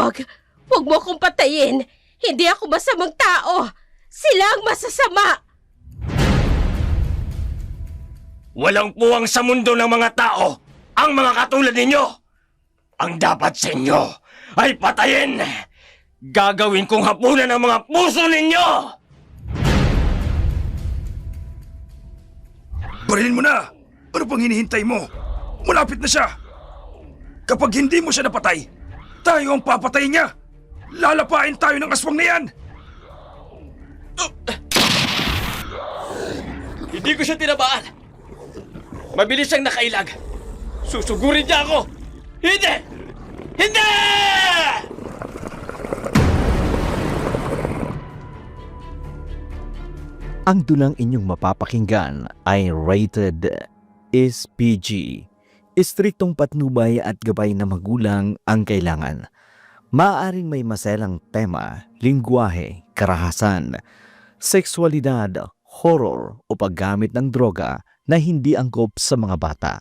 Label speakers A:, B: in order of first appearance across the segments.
A: Huwag! Huwag mo akong patayin! Hindi ako masamang tao! Sila ang masasama!
B: Walang puwang sa mundo ng mga tao ang mga katulad ninyo! Ang dapat sa inyo ay patayin! Gagawin kong hapunan ang mga puso ninyo!
C: Barilin mo na! Ano pang hinihintay mo? Malapit na siya! Kapag hindi mo siya napatay, tayo ang papatayin niya! Lalapain tayo ng aswang na yan!
B: Hindi ko siya tinabaan! Mabilis siyang nakailag! Susugurin niya ako! Hindi! Hindi!
D: Ang dulang inyong mapapakinggan ay rated is PG. Istriktong patnubay at gabay na magulang ang kailangan. Maaaring may maselang tema, lingwahe, karahasan, sexualidad, horror o paggamit ng droga na hindi angkop sa mga bata.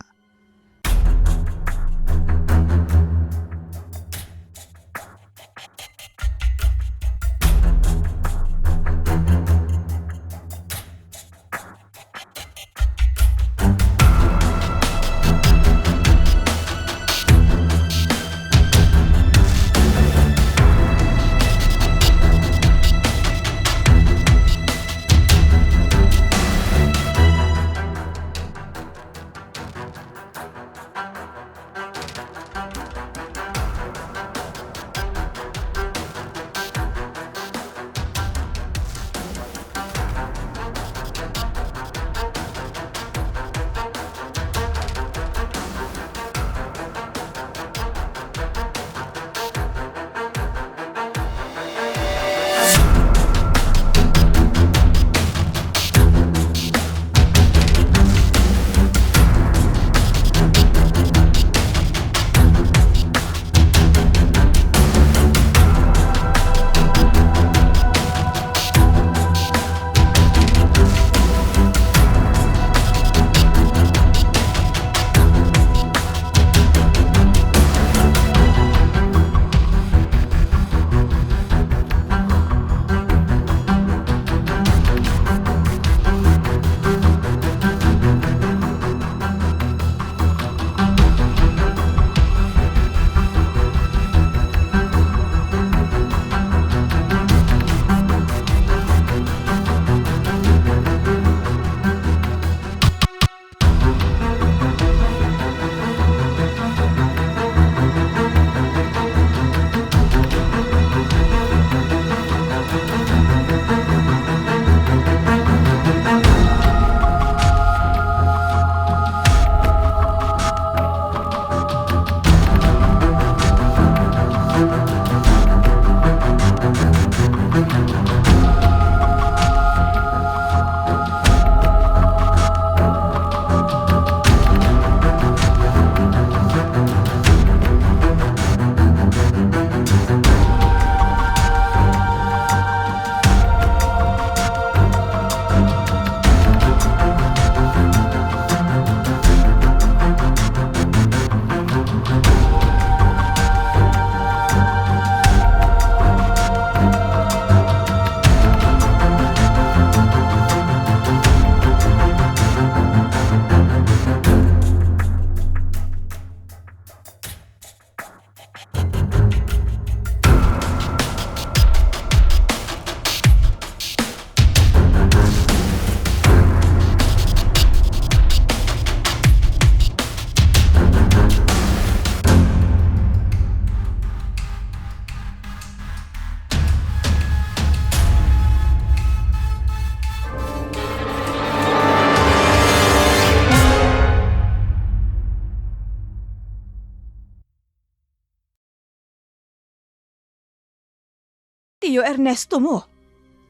E: Tio Ernesto mo.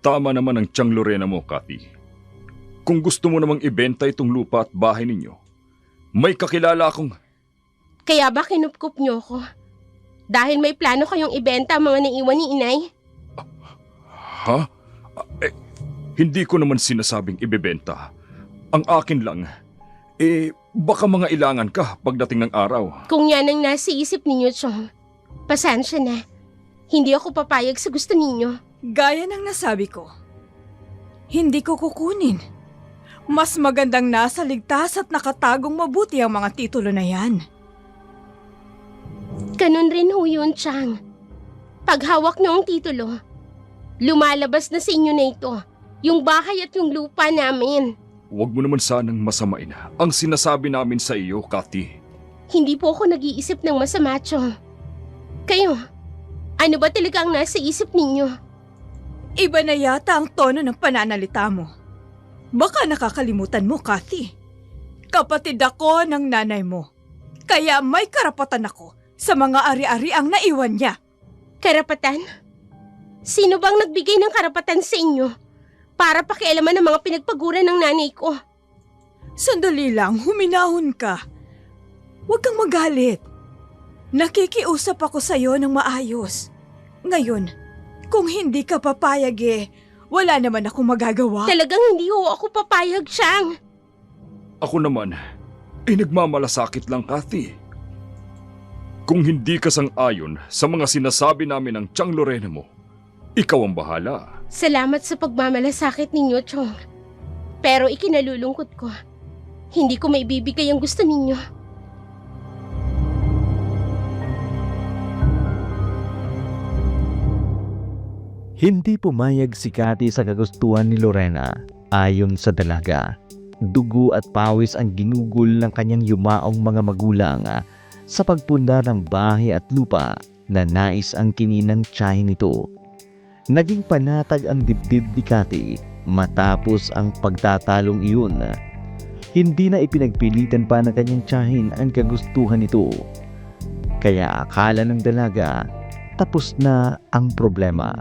C: Tama naman ang tiyang Lorena mo, Cathy. Kung gusto mo namang ibenta itong lupa at bahay ninyo, may kakilala akong...
A: Kaya ba kinupkup niyo ko? Dahil may plano kayong ibenta ang mga naiwan ni inay?
C: Ha? Hindi ko naman sinasabing ibebenta. Ang akin lang, baka mga ilangan ka pagdating ng araw.
A: Kung yan ang nasa isip ninyo, Chong, pasensya na. Hindi ako papayag sa gusto ninyo.
E: Gaya ng nasabi ko, hindi ko kukunin. Mas magandang nasa ligtas at nakatagong mabuti ang mga titulo na yan.
A: Ganun rin ho yun, Chang. Pag hawak niyo ang titulo, lumalabas na sa inyo na ito, yung bahay at yung lupa namin.
C: Huwag mo naman sanang masamain ang sinasabi namin sa iyo, Cathy.
A: Hindi po ako nag-iisip ng masama, Chong. Kayo, ano ba talaga ang nasa isip ninyo?
E: Iba na yata ang tono ng pananalita mo. Baka nakakalimutan mo, Cathy. Kapatid ako ng nanay mo. Kaya may karapatan ako sa mga ari-ari ang naiwan niya.
A: Karapatan? Sino bang nagbigay ng karapatan sa inyo para pakialaman ng mga pinagpaguran ng nanay ko?
E: Sandali lang, huminahon ka. Huwag kang magalit. Nakikiusap ako sa'yo ng maayos. Ngayon, kung hindi ka papayag wala naman akong magagawa.
A: Talagang hindi ho ako papayag, Chang.
C: Ako naman, nagmamalasakit lang, Cathy. Kung hindi ka sang-ayon sa mga sinasabi namin ng Tiyang Lorena mo, ikaw ang bahala.
A: Salamat sa pagmamalasakit ninyo, Chong. Pero ikinalulungkot ko, hindi ko maibibigay ang gusto ninyo.
D: Hindi pumayag si Cathy sa kagustuhan ni Lorena. Ayon sa dalaga, dugo at pawis ang ginugol ng kanyang yumaong mga magulang sa pagpundar ng bahay at lupa na nais ang kininang tiyahin nito. Naging panatag ang dibdib ni Cathy matapos ang pagtatalong iyon. Hindi na ipinagpilitan pa ng kanyang tiyahin ang kagustuhan nito. Kaya akala ng dalaga tapos na ang problema.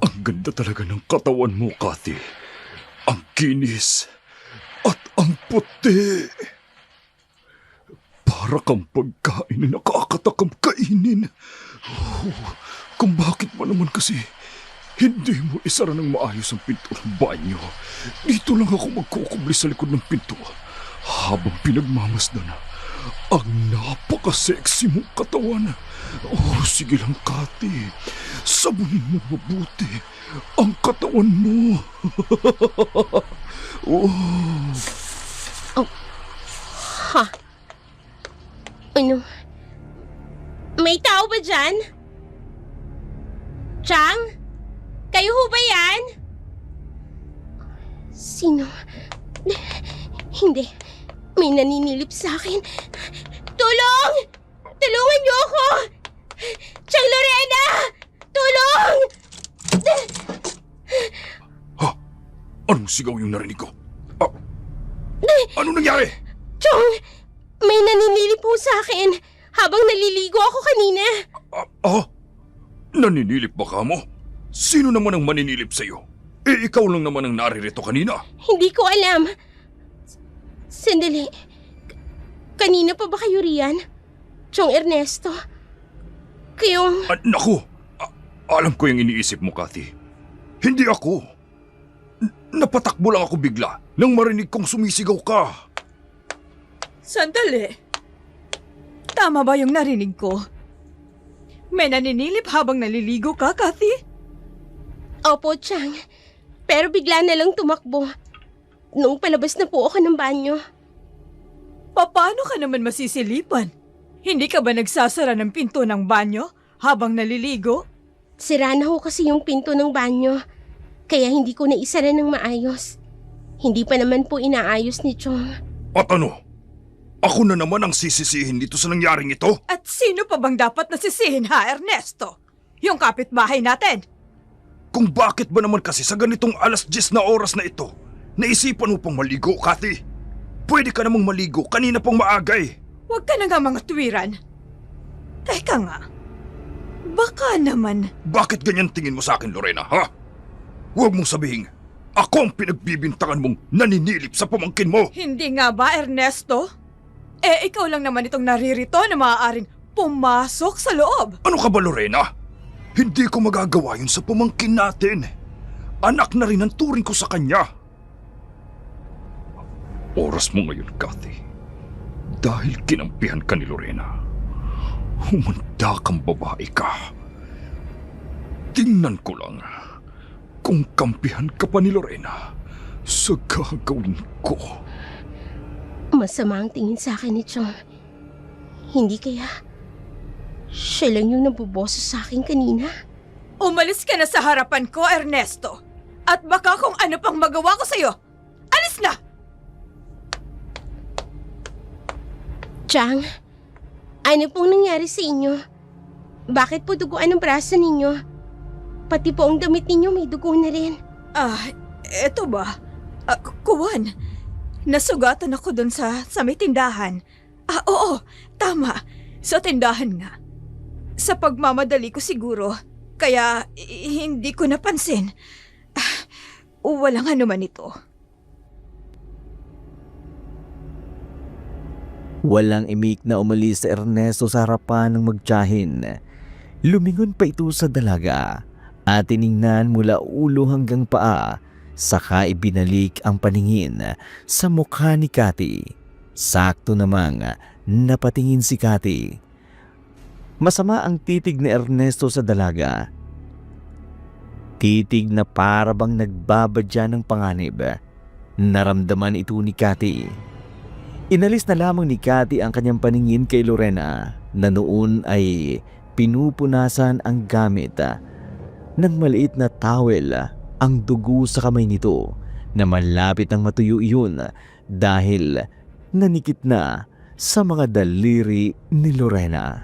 C: Ang ganda talaga ng katawan mo, Cathy. Ang kinis at ang puti. Para kang pagkain na nakakatakam kainin. Kung bakit ba naman kasi hindi mo isara ng maayos ang pinto ng banyo. Dito lang ako magkukubli sa likod ng pinto habang pinagmamasdan ang napaka-sexy mong katawan. Oh, sige lang, Cathy. Sabunin mo mabuti ang katawan mo. Oh.
A: Ha? Ano? May tao ba dyan? Chang? Kayo ho ba yan? Sino? Hindi. May naninilip sa akin. Tulong! Tulungan niyo ako! Chang Lorena! Tulong!
C: Ha? Anong sigaw yung narinig ko? Ano nangyari?
A: Chong! May naninilip po sa akin habang naliligo ako kanina.
C: Naninilip ba ka mo? Sino naman ang maninilip sa'yo? Ikaw lang naman ang naririto kanina.
A: Hindi ko alam. Sandali. Kanina pa ba kayo riyan? Chong Ernesto? Kayong...
C: Naku! Alam ko yung iniisip mo, Cathy. Hindi ako. Napatakbo lang ako bigla nang marinig kong sumisigaw ka.
E: Sandali. Tama ba yung narinig ko? May naninilip habang naliligo ka, Cathy?
A: Opo, Chang. Pero bigla na lang tumakbo. Nung palabas na po ako ng banyo.
E: Paano ka naman masisilipan? Hindi ka ba nagsasara ng pinto ng banyo habang naliligo?
A: Sira na ho kasi yung pinto ng banyo. Kaya hindi ko na isara ng maayos. Hindi pa naman po inaayos ni Chong.
C: At ano? Ako na naman ang sisisihin dito sa nangyaring ito?
E: At sino pa bang dapat nasisihin ha, Ernesto? Yung kapitbahay natin?
C: Kung bakit ba naman kasi sa ganitong 10:00 na oras na ito, naisipan mo pang maligo, Cathy? Pwede ka namang maligo kanina pang maagay.
E: Huwag ka na nga mga tuwiran. Teka nga, baka naman...
C: Bakit ganyan tingin mo sa akin, Lorena, ha? Huwag mong sabihin, ako ang pinagbibintangan mong naninilip sa pamangkin mo.
E: Hindi nga ba, Ernesto? Ikaw lang naman itong naririto na maaaring pumasok sa loob.
C: Ano ka ba, Lorena? Hindi ko magagawa yun sa pamangkin natin. Anak na rin ang turing ko sa kanya. oras mo ngayon, Kathy. Dahil kinampihan ka ni Lorena. Humanda kang babae ka. Tingnan ko lang kung kampihan ka pa ni Lorena sa gagawin ko.
A: Masama ang tingin sa akin ni Chong. Hindi kaya siya lang yung nabuboso sa akin kanina?
E: Umalis ka na sa harapan ko, Ernesto. At baka kung ano pang magawa ko sa'yo, alis na!
A: Chang, ano pong nangyari sa inyo? Bakit po duguan ang braso ninyo? Pati po ang damit ninyo may dugo na rin.
E: Eto ba? Kuwan. Nasugatan ako dun sa may tindahan. Oo, tama. Sa tindahan nga. Sa pagmamadali ko siguro, kaya hindi ko napansin. Walang anuman ito.
D: Walang imik na umalis si Ernesto sa harapan ng magtiyahin. Lumingon pa ito sa dalaga at tiningnan mula ulo hanggang paa, saka ibinalik ang paningin sa mukha ni Cathy. Sakto namang napatingin si Cathy. Masama ang titig ni Ernesto sa dalaga. Titig na para bang nagbabadya ng panganib. Naramdaman ito ni Cathy. Inalis na lamang ni Cathy ang kanyang paningin kay Lorena na noon ay pinupunasan ang gamit ng maliit na towel ang dugo sa kamay nito na malapit ang matuyo iyon dahil nanikit na sa mga daliri ni Lorena.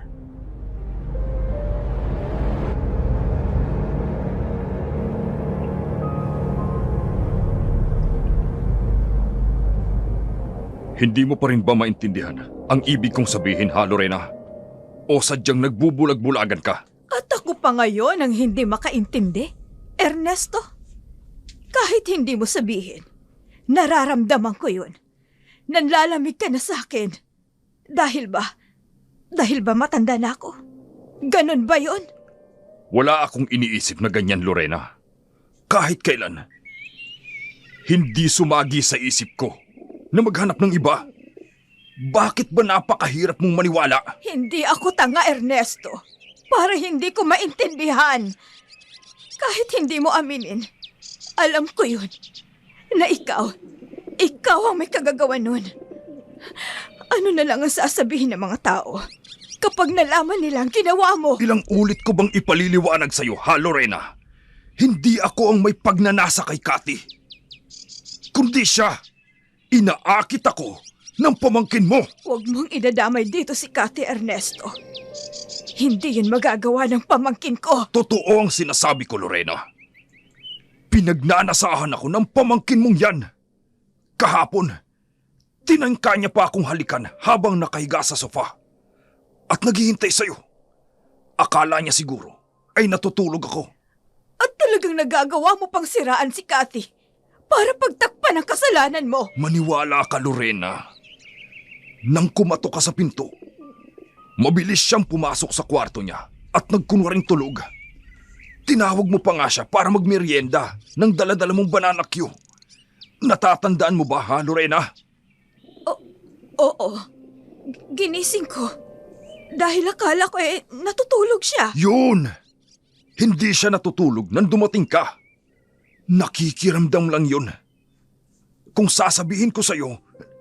C: Hindi mo pa rin ba maintindihan ang ibig kong sabihin, ha, Lorena? O sadyang nagbubulag-bulagan ka?
E: At ako pa ngayon ang hindi makaintindi? Ernesto? Kahit hindi mo sabihin, nararamdaman ko yun. Nanlalamig ka na sa akin. Dahil ba matanda na ako? Ganon ba yun?
C: Wala akong iniisip na ganyan, Lorena. Kahit kailan. Hindi sumagi sa isip ko na maghanap ng iba. Bakit ba napakahirap mong maniwala?
E: Hindi ako tanga, Ernesto. Para hindi ko maintindihan. Kahit hindi mo aminin, alam ko yun. Na ikaw ang may kagagawa nun. Ano na lang ang sasabihin ng mga tao kapag nalaman nila ang ginawa mo?
C: Ilang ulit ko bang ipaliliwanag sa'yo, ha, Lorena? Hindi ako ang may pagnanasa kay Cathy. Kundi siya. Inaakit ako ng pamangkin mo.
E: Huwag mong idadamay dito si Cathy, Ernesto. Hindi yun magagawa ng pamangkin ko.
C: Totoo ang sinasabi ko, Lorena. Pinagnanasahan ako ng pamangkin mong yan. Kahapon, tinangka niya pa akong halikan habang nakahiga sa sofa. At naghihintay sa'yo. Akala niya siguro ay natutulog ako.
E: At talagang nagagawa mo pang siraan si Cathy para pagtakpan ang kasalanan mo.
C: Maniwala ka, Lorena. Nang kumato ka sa pinto, mabilis siyang pumasok sa kwarto niya at nagkunwaring tulog. Tinawag mo pa nga siya para magmerienda ng dala-dala mong banana Q. Natatandaan mo ba, ha, Lorena?
E: Oo. Ginising ko. Dahil akala ko natutulog siya.
C: Yun! Hindi siya natutulog nang dumating ka. Nakikiramdam lang yun. Kung sasabihin ko sa'yo,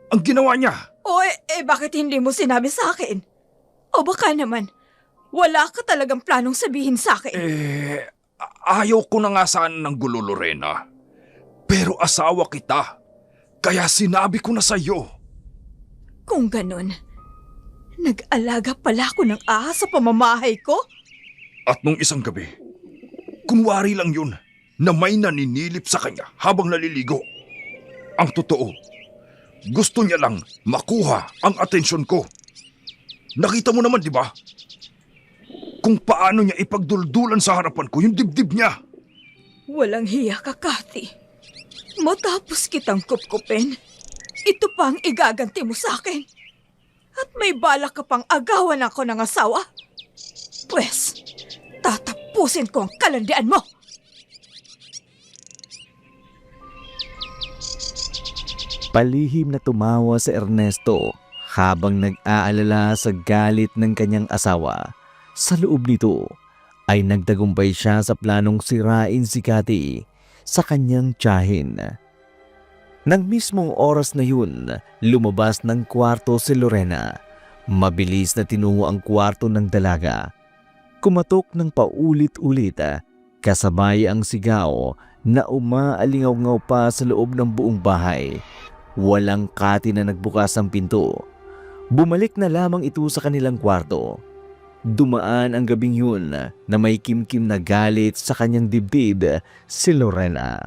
C: ang ginawa niya.
E: Bakit hindi mo sinabi sa akin? O baka naman, wala ka talagang planong sabihin sa akin.
C: Ayaw ko na nga sana ng gulo, Lorena. Pero asawa kita, kaya sinabi ko na sa'yo.
E: Kung ganun, nag-alaga pala ako ng ahas sa pamamahay ko?
C: At nung isang gabi, kunwari lang yun na may naninilip sa kanya habang naliligo. Ang totoo, gusto niya lang makuha ang atensyon ko. Nakita mo naman, di ba? Kung paano niya ipagduldulan sa harapan ko yung dibdib niya.
E: Walang hiya ka, Cathy. Matapos kitang kupkupin, ito pa ang igaganti mo sa akin. At may balak ka pang agawan ako ng asawa. Pwes, tatapusin ko ang kalandian mo.
D: Palihim na tumawa si Ernesto habang nag-aalala sa galit ng kanyang asawa. Sa loob nito ay nagtagumpay siya sa planong sirain si Cathy sa kanyang tiyahin. Nang mismong oras na yun, lumabas ng kwarto si Lorena. Mabilis na tinungo ang kwarto ng dalaga. Kumatok ng paulit-ulit, kasabay ang sigaw na umaalingaw-ngaw pa sa loob ng buong bahay. Walang Cathy na nagbukas ang pinto. Bumalik na lamang ito sa kanilang kwarto. Dumaan ang gabing yun na may kimkim na galit sa kanyang dibdib si Lorena.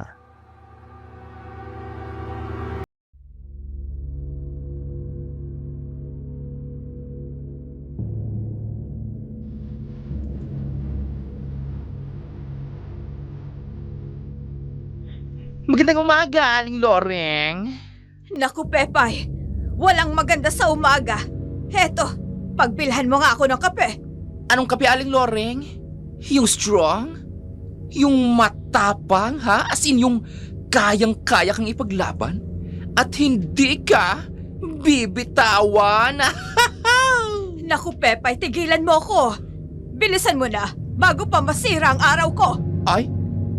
F: Magandang umaga, Aling Loreng.
E: Naku, Pepay. Walang maganda sa umaga. Heto, pagbilhan mo nga ako ng kape.
F: Anong kape, Aling Loreng? Yung strong? Yung matapang, ha? As in, yung kayang-kaya kang ipaglaban? At hindi ka bibitawan?
E: Naku, Pepay, tigilan mo ako. Bilisan mo na, bago pa masira ang araw ko.
F: Ay,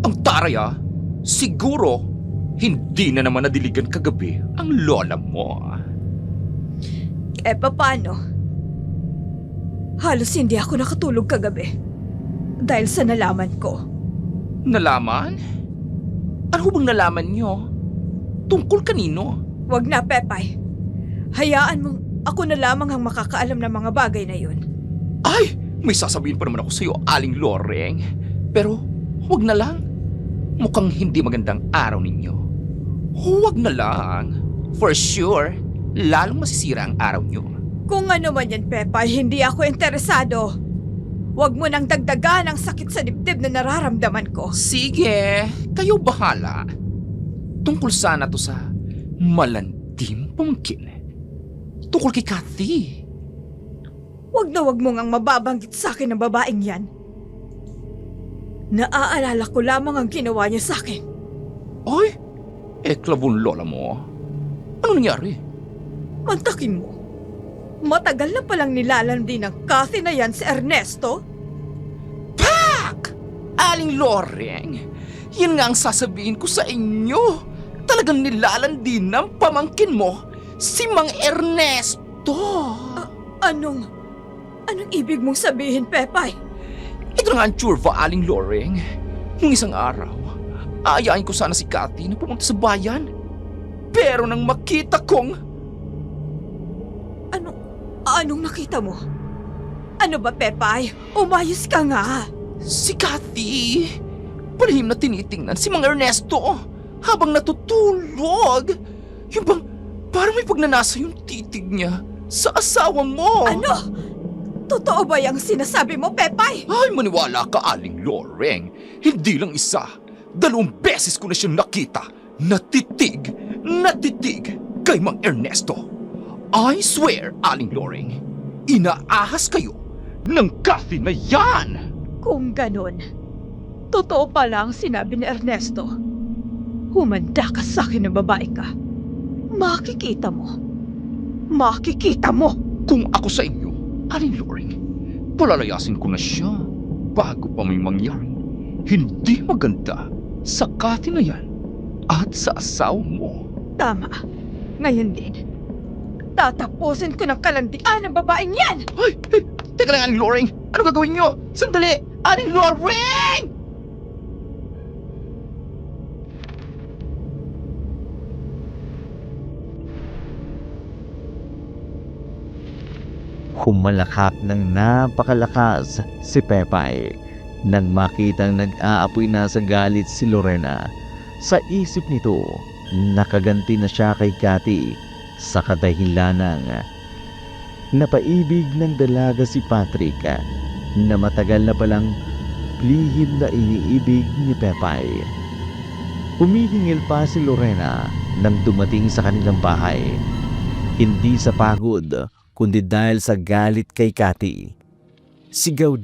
F: ang taray ah. Siguro, hindi na naman nadiligan kagabi ang lola mo.
E: Eh, paano? Halos hindi ako nakatulog kagabi. Dahil sa nalaman ko.
F: Nalaman? Ano bang nalaman nyo? Tungkol kanino?
E: Wag na, Pepay. Hayaan mong ako na lamang ang makakaalam ng mga bagay na yun.
F: Ay, may sasabihin pa naman ako sa'yo, Aling Loreng. Pero, huwag na lang. Mukhang hindi magandang araw ninyo. Huwag na lang. For sure, lalong masisira ang araw nyo.
E: Kung ano man yan, Pepay, hindi ako interesado. Huwag mo nang dagdagan ang sakit sa dibdib na nararamdaman ko.
F: Sige, kayo bahala. Tungkol sana to sa malandim pamangkin. Tungkol kay Cathy.
E: Huwag mo ngang mababanggit sa akin ng babaeng yan. Naaalala ko lamang ang ginawa niya sa akin.
F: Ay, klabon lola mo. Ano nangyari?
E: Mantakin mo. Matagal na palang nilalandi ng Cathy na yan si Ernesto?
F: Pak! Aling Loreng, yan nga ang sasabihin ko sa inyo. Talagang nilalandi ng pamangkin mo, si Mang Ernesto.
E: Anong ibig mong sabihin, Pepay?
F: Ito na nga ang tsurva, Aling Loreng. Nung isang araw, aayain ko sana si Cathy na pumunta sa bayan. Pero nang makita kong...
E: Anong nakita mo? Ano ba, Pepay? Umayos ka nga.
F: Si Cathy, palihim na tinitingnan si Mang Ernesto habang natutulog. Yung bang parang may pagnanasa yung titig niya sa asawa mo.
E: Ano? Totoo ba yung sinasabi mo, Pepay?
F: Ay, maniwala ka, Aling Loreng. Hindi lang isa. 2 beses ko na siyang nakita. Natitig kay Mang Ernesto. I swear, Aling Loreng, inaahas kayo ng Cathy na yan!
E: Kung ganun, totoo pala ang sinabi ni Ernesto. Humanda ka sa akin ng babae ka. Makikita mo.
F: Kung ako sa inyo, Aling Loreng, palalayasin ko na siya bago pa may mangyari. Hindi maganda sa Cathy na yan at sa asawa mo.
E: Tama. Ngayon din. Tatapusin ko ng kalandian ng babaeng yan!
F: Ay! Teka lang, Aling Loreng! Ano gagawin nyo? Sandali! Aling Loreng!
D: Humalakak ng napakalakas si Pepay nang makitang nag-aapoy na sa galit si Lorena. Sa isip nito, nakaganti na siya kay Cathy sa kadahilanang napaibig ng dalaga si Patrick na matagal na palang lihim na iniibig ni Pepay. Humihingil pa si Lorena nang dumating sa kanilang bahay. Hindi sa pagod, kundi dahil sa galit kay Cathy. Sigaw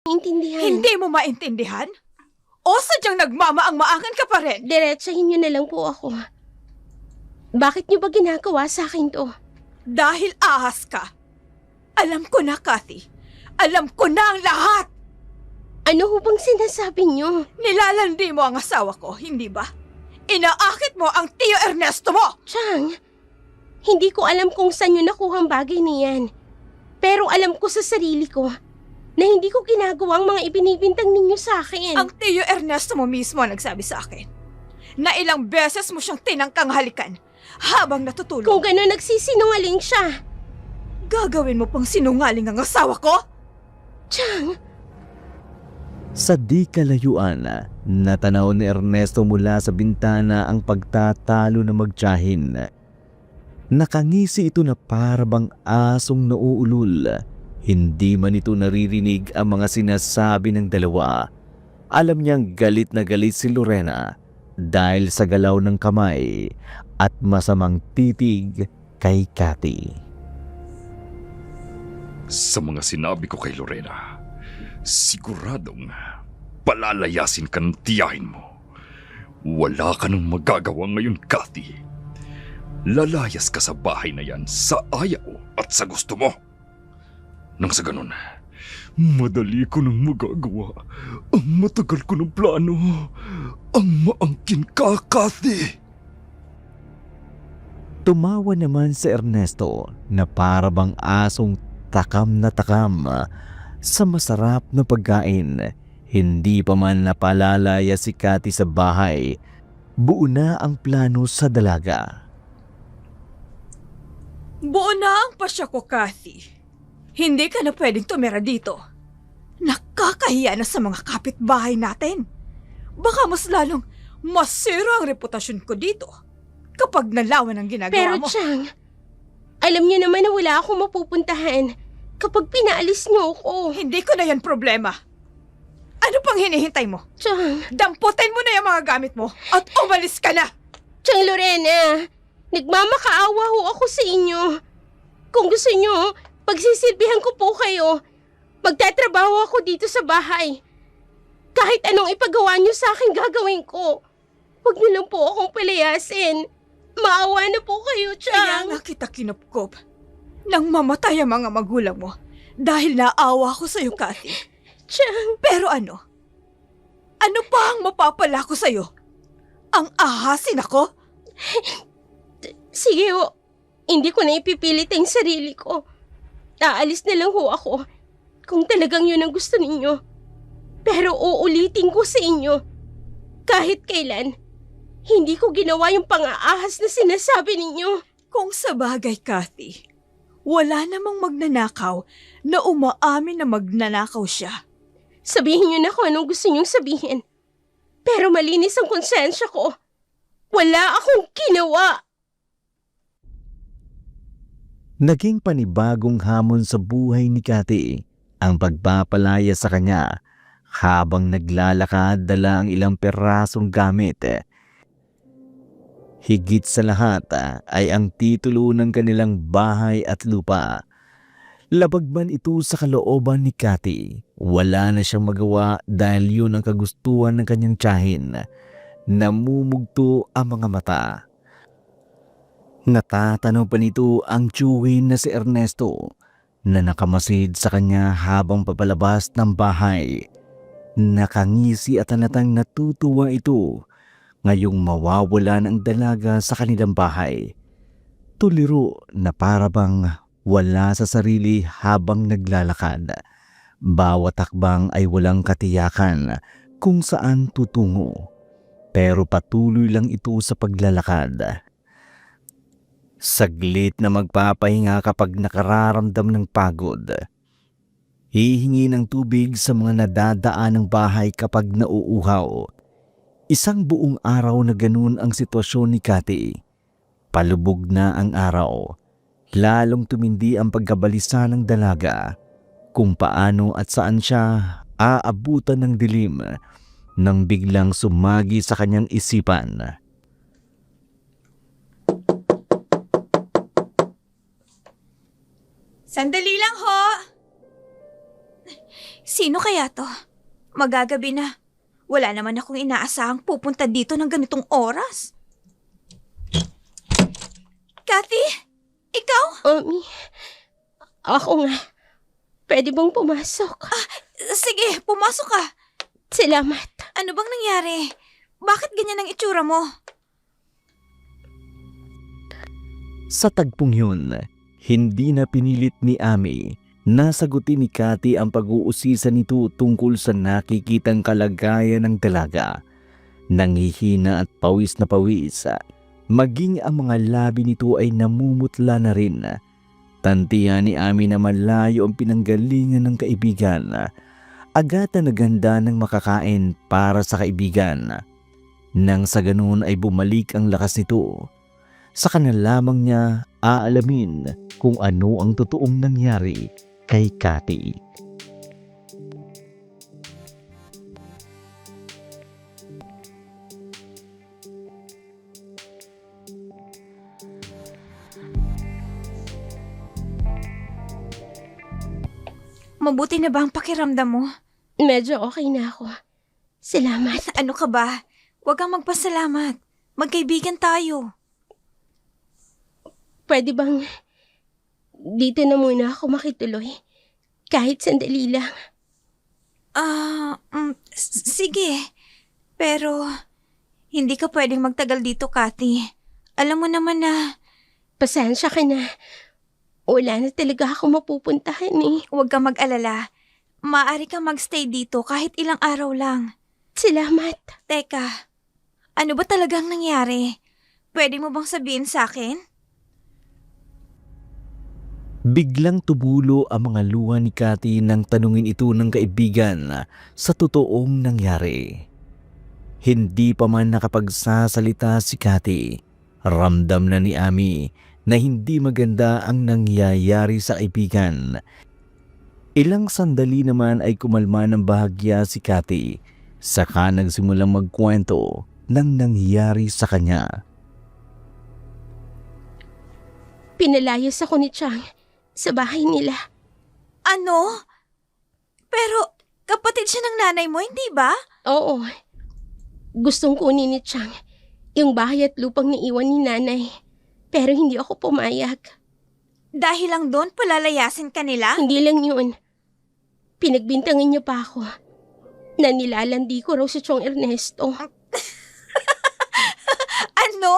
A: intindihan.
E: Hindi mo maintindihan? O sadyang nagmamaang-maangan ka pa rin?
A: Diretsahin niyo na lang po ako. Bakit niyo ba ginagawa sa akin to?
E: Dahil ahas ka. Alam ko na, Kathy. Alam ko na ang lahat.
A: Ano ho bang sinasabi niyo?
E: Nilalandi mo ang asawa ko, hindi ba? Inaakit mo ang Tio Ernesto mo!
A: Chang, hindi ko alam kung saan niyo nakuha ang bagay niyan. Pero alam ko sa sarili ko na hindi ko ginagawa ang mga ibinibintang ninyo sa akin.
E: Ang Tio Ernesto mo mismo ang nagsabi sa akin na ilang beses mo siyang tinangkang halikan habang natutulog.
A: Kung gano'n nagsisinungaling siya.
E: Gagawin mo pang sinungaling ang asawa ko?
A: Chang,
D: Sa di kalayuan, natanaw ni Ernesto mula sa bintana ang pagtatalo na magtiyahin. Nakangisi ito na parabang asong nauulol. Hindi man ito naririnig ang mga sinasabi ng dalawa. Alam niyang galit na galit si Lorena dahil sa galaw ng kamay at masamang titig kay Cathy.
C: Sa mga sinabi ko kay Lorena, siguradong palalayasin ka ng tiyahin mo. Wala ka nang magagawa ngayon, Cathy. Lalayas ka sa bahay na yan sa ayaw at sa gusto mo. Nang sa ganun, madali ko nang magagawa ang matagal ko ng plano. Ang maangkin ka, Cathy.
D: Tumawa naman si Ernesto na parabang asong takam na takam sa masarap na pagkain. Hindi pa man napalalaya si Cathy sa bahay, buo na ang plano sa dalaga.
E: Buo na ang pasya ko, Kathy. Hindi ka na pwedeng tumira dito. Nakakahiya na sa mga kapitbahay natin. Baka mas lalong masira ang reputasyon ko dito kapag nalawan ang ginagawa
A: pero
E: mo.
A: Chang, alam niyo naman na wala akong mapupuntahan kapag pinaalis niyo ako.
E: Hindi ko na yan problema. Ano pang hinihintay mo?
A: Chang,
E: Damputin mo na yung mga gamit mo at umalis ka na!
A: Chang Lorena, nagmamakaawa ho ako sa inyo. Kung gusto niyo, pagsisilbihan ko po kayo. Magtatrabaho ako dito sa bahay. Kahit anong ipagawa niyo sa akin, gagawin ko. Huwag niyo lang po akong palayasin. Maawa na po kayo,
E: Kaya
A: Chang.
E: nga kita kinupkop nang mamatay ang mga magulang mo dahil naawa ko sa'yo, Kathy.
A: Chang,
E: Pero ano? Ano pa ang mapapala ko sa'yo? Ang ahasin ako?
A: sige ho. Hindi ko na ipipilit ang sarili ko. Aalis na lang ho ako kung talagang yun ang gusto ninyo. Pero uulitin ko sa inyo, kahit kailan, hindi ko ginawa yung pang-aahas na sinasabi ninyo.
E: Kung sa bagay, Kathy, wala namang magnanakaw na umaamin na magnanakaw siya.
A: Sabihin niyo na kung anong gusto niyong sabihin. Pero malinis ang konsensya ko. Wala akong ginawa.
D: Naging panibagong hamon sa buhay ni Cathy ang pagpapalaya sa kanya habang naglalakad dala ang ilang perasong gamit. Higit sa lahat ay ang titulo ng kanilang bahay at lupa. Labag man ito sa kalooban ni Cathy, wala na siyang magawa dahil yun ang kagustuhan ng kanyang tiyahin. Namumugto ang mga mata. Natatanaw pa nito ang tiyuhin na si Ernesto na nakamasid sa kanya habang papalabas ng bahay. Nakangisi at halatang natutuwa ito ngayong mawawala ng dalaga sa kanilang bahay. Tuliro na parabang wala sa sarili habang naglalakad. Bawat hakbang ay walang katiyakan kung saan tutungo. Pero patuloy lang ito sa paglalakad. Saglit na magpapahinga kapag nakararamdam ng pagod. Hihingi ng tubig sa mga nadadaan ng bahay kapag nauuhaw. Isang buong araw na ganun ang sitwasyon ni Cathy. Palubog na ang araw. Lalong tumindi ang pagkabalisa ng dalaga kung paano at saan siya aabutan ng dilim nang biglang sumagi sa kanyang isipan.
E: Sandali lang ho! Sino kaya to? Magagabi na. Wala naman akong inaasahang pupunta dito ng ganitong oras. Kathy? Ikaw?
A: Omi, ako nga. Pwede bang pumasok?
E: Sige, pumasok ka.
A: Salamat.
E: Ano bang nangyari? Bakit ganyan ang itsura mo?
D: Sa tagpong yun, hindi na pinilit ni Ami na sagutin ni Cathy ang pag-uusisa nito tungkol sa nakikitang kalagayan ng dalaga. Nanghihina at pawis na pawis, maging ang mga labi nito ay namumutla na rin. Tantiyan ni Ami na malayo ang pinanggalingan ng kaibigan. Agad na naganda ng makakain para sa kaibigan. Nang sa ganun ay bumalik ang lakas nito. Saka na lamang niya aalamin kung ano ang totoong nangyari kay Cathy.
E: Mabuti na ba ang pakiramdam mo?
A: Medyo okay na ako. Salamat.
E: Ano ka ba? Huwag kang magpasalamat. Magkaibigan tayo.
A: Pwede bang dito na muna ako makituloy? Kahit sandali lang.
E: Sige. Pero, hindi ka pwedeng magtagal dito, Cathy. Alam mo naman na
A: Pasensya ka na. Wala na talaga ako mapupuntahan eh.
E: huwag kang mag-alala. Maaari kang magstay dito kahit ilang araw lang.
A: Salamat.
E: Teka, ano ba talagang nangyari? Pwede mo bang sabihin sa akin?
D: Biglang tumulo ang mga luha ni Cathy nang tanungin ito ng kaibigan sa totoong nangyari. Hindi pa man nakapagsasalita si Cathy, ramdam na ni Ami na hindi maganda ang nangyayari sa kaibigan. Ilang sandali naman ay kumalma ng bahagya si Cathy, saka nagsimulang magkwento ng nangyari sa kanya.
A: Pinalayas ako ni Chang sa bahay nila.
E: Ano? Pero, kapatid siya ng nanay mo, hindi ba?
A: Oo. Gustong kunin ni Chang yung bahay at lupang naiwan ni nanay. Pero hindi ako pumayag.
E: Dahil lang doon, palalayasin ka nila?
A: Hindi lang yun. Pinagbintangan niya pa ako na nilalandi ko raw si Chong Ernesto.
E: Ano?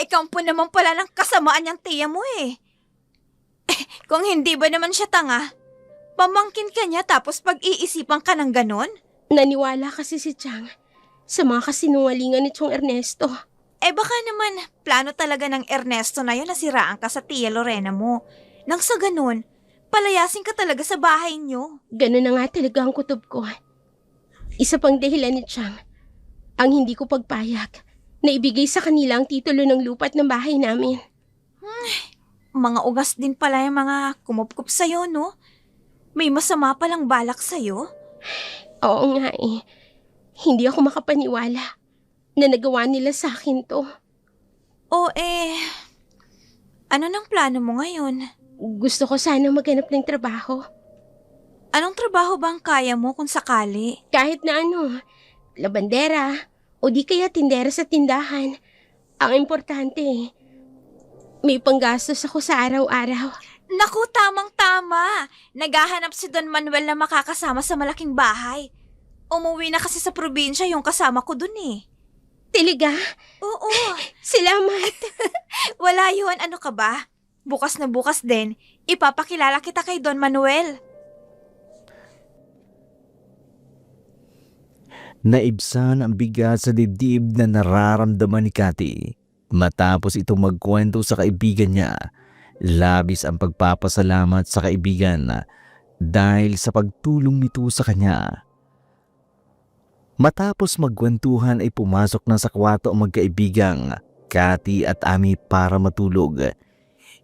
E: Kampo naman pala ng kasamaan niyang tiya mo eh. Kung hindi ba naman siya tanga, pamangkin ka niya tapos pag-iisipan ka ng ganon?
A: Naniwala kasi si Chang sa mga kasinungalingan ni Chong Ernesto.
E: Baka naman, plano talaga ng Ernesto na yun na siraan ka sa tiya Lorena mo. Nang sa ganon, palayasin ka talaga sa bahay niyo.
A: Ganun na nga talaga ang kutob ko. Isa pang dahilan ni Chang, ang hindi ko pagpayag na ibigay sa kanila ang titulo ng lupat ng bahay namin.
E: Mga ugas din pala yung mga kumupkup sa'yo, no? May masama palang balak sa'yo?
A: Oo nga eh. Hindi ako makapaniwala na nagawa nila sa akin to.
E: Ano nang plano mo ngayon?
A: Gusto ko sana maghanap ng trabaho.
E: Anong trabaho ba ang kaya mo kung sakali?
A: Kahit na ano, labandera o di kaya tindera sa tindahan. Ang importante, may panggastos ako sa araw-araw.
E: Naku, tamang-tama! Naghahanap si Don Manuel na makakasama sa malaking bahay. Umuwi na kasi sa probinsya yung kasama ko dun eh.
A: Talaga?
E: Oo,
A: Salamat.
E: wala yun. Ano ka ba? Bukas na bukas din, ipapakilala kita kay Don Manuel.
D: Naibsan ang bigat sa dibdib na nararamdaman ni Cathy. Matapos itong magkwento sa kaibigan niya, labis ang pagpapasalamat sa kaibigan dahil sa pagtulong nito sa kanya. Matapos magkwentuhan ay pumasok na sa kwarto ang magkaibigang Cathy at Ami para matulog.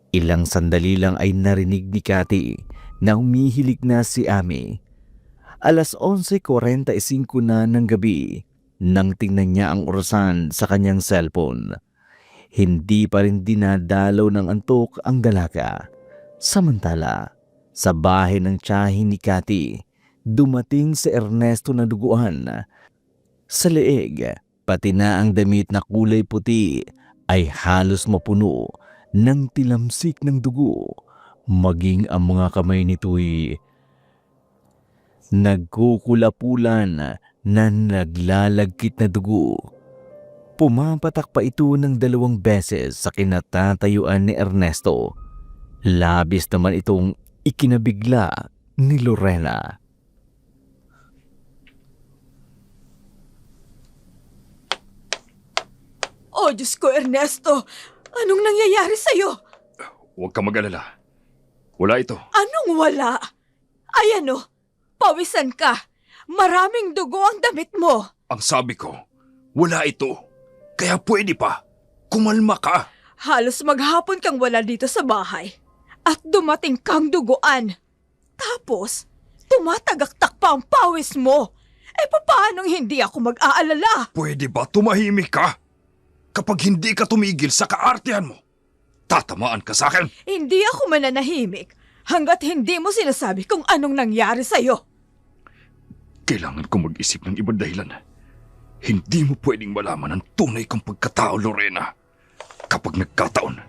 D: Ilang sandali lang ay narinig ni Cathy na humihilig na si Ami. 11:45 na ng gabi nang tingnan niya ang orasan sa kanyang cellphone. Hindi pa rin dinadalaw ng antok ang dalaga. Samantala, sa bahay ng tiyahin ni Cathy, dumating si Ernesto na duguan. Sa leeg, pati na ang damit na kulay puti ay halos mapuno ng tilamsik ng dugo, maging ang mga kamay nito'y nagkukulapulan na naglalagkit na dugo. Pumapatak pa ito ng 2 beses sa kinatatayuan ni Ernesto. Labis naman itong ikinabigla ni Lorena.
E: Oh, Diyos ko, Ernesto! Anong nangyayari sa'yo?
C: Huwag ka mag-alala. Wala ito.
E: Anong wala? Ay ano, pawisan ka. Maraming dugo ang damit mo.
C: Ang sabi ko, wala ito. Kaya pwede pa. Kumalma ka.
E: Halos maghapon kang wala dito sa bahay. At dumating kang duguan. Tapos, tumatagaktak pa ang pawis mo. Paanong hindi ako mag-aalala?
C: Pwede ba tumahimik ka? Kapag hindi ka tumigil sa kaartehan mo, tatamaan ka sa akin.
E: Hindi ako mananahimik hanggat hindi mo sinasabi kung anong nangyari sa'yo.
C: Kailangan ko mag-isip ng ibang dahilan. Hindi mo pwedeng malaman ang tunay kong pagkatao, Lorena. Kapag nagkataon,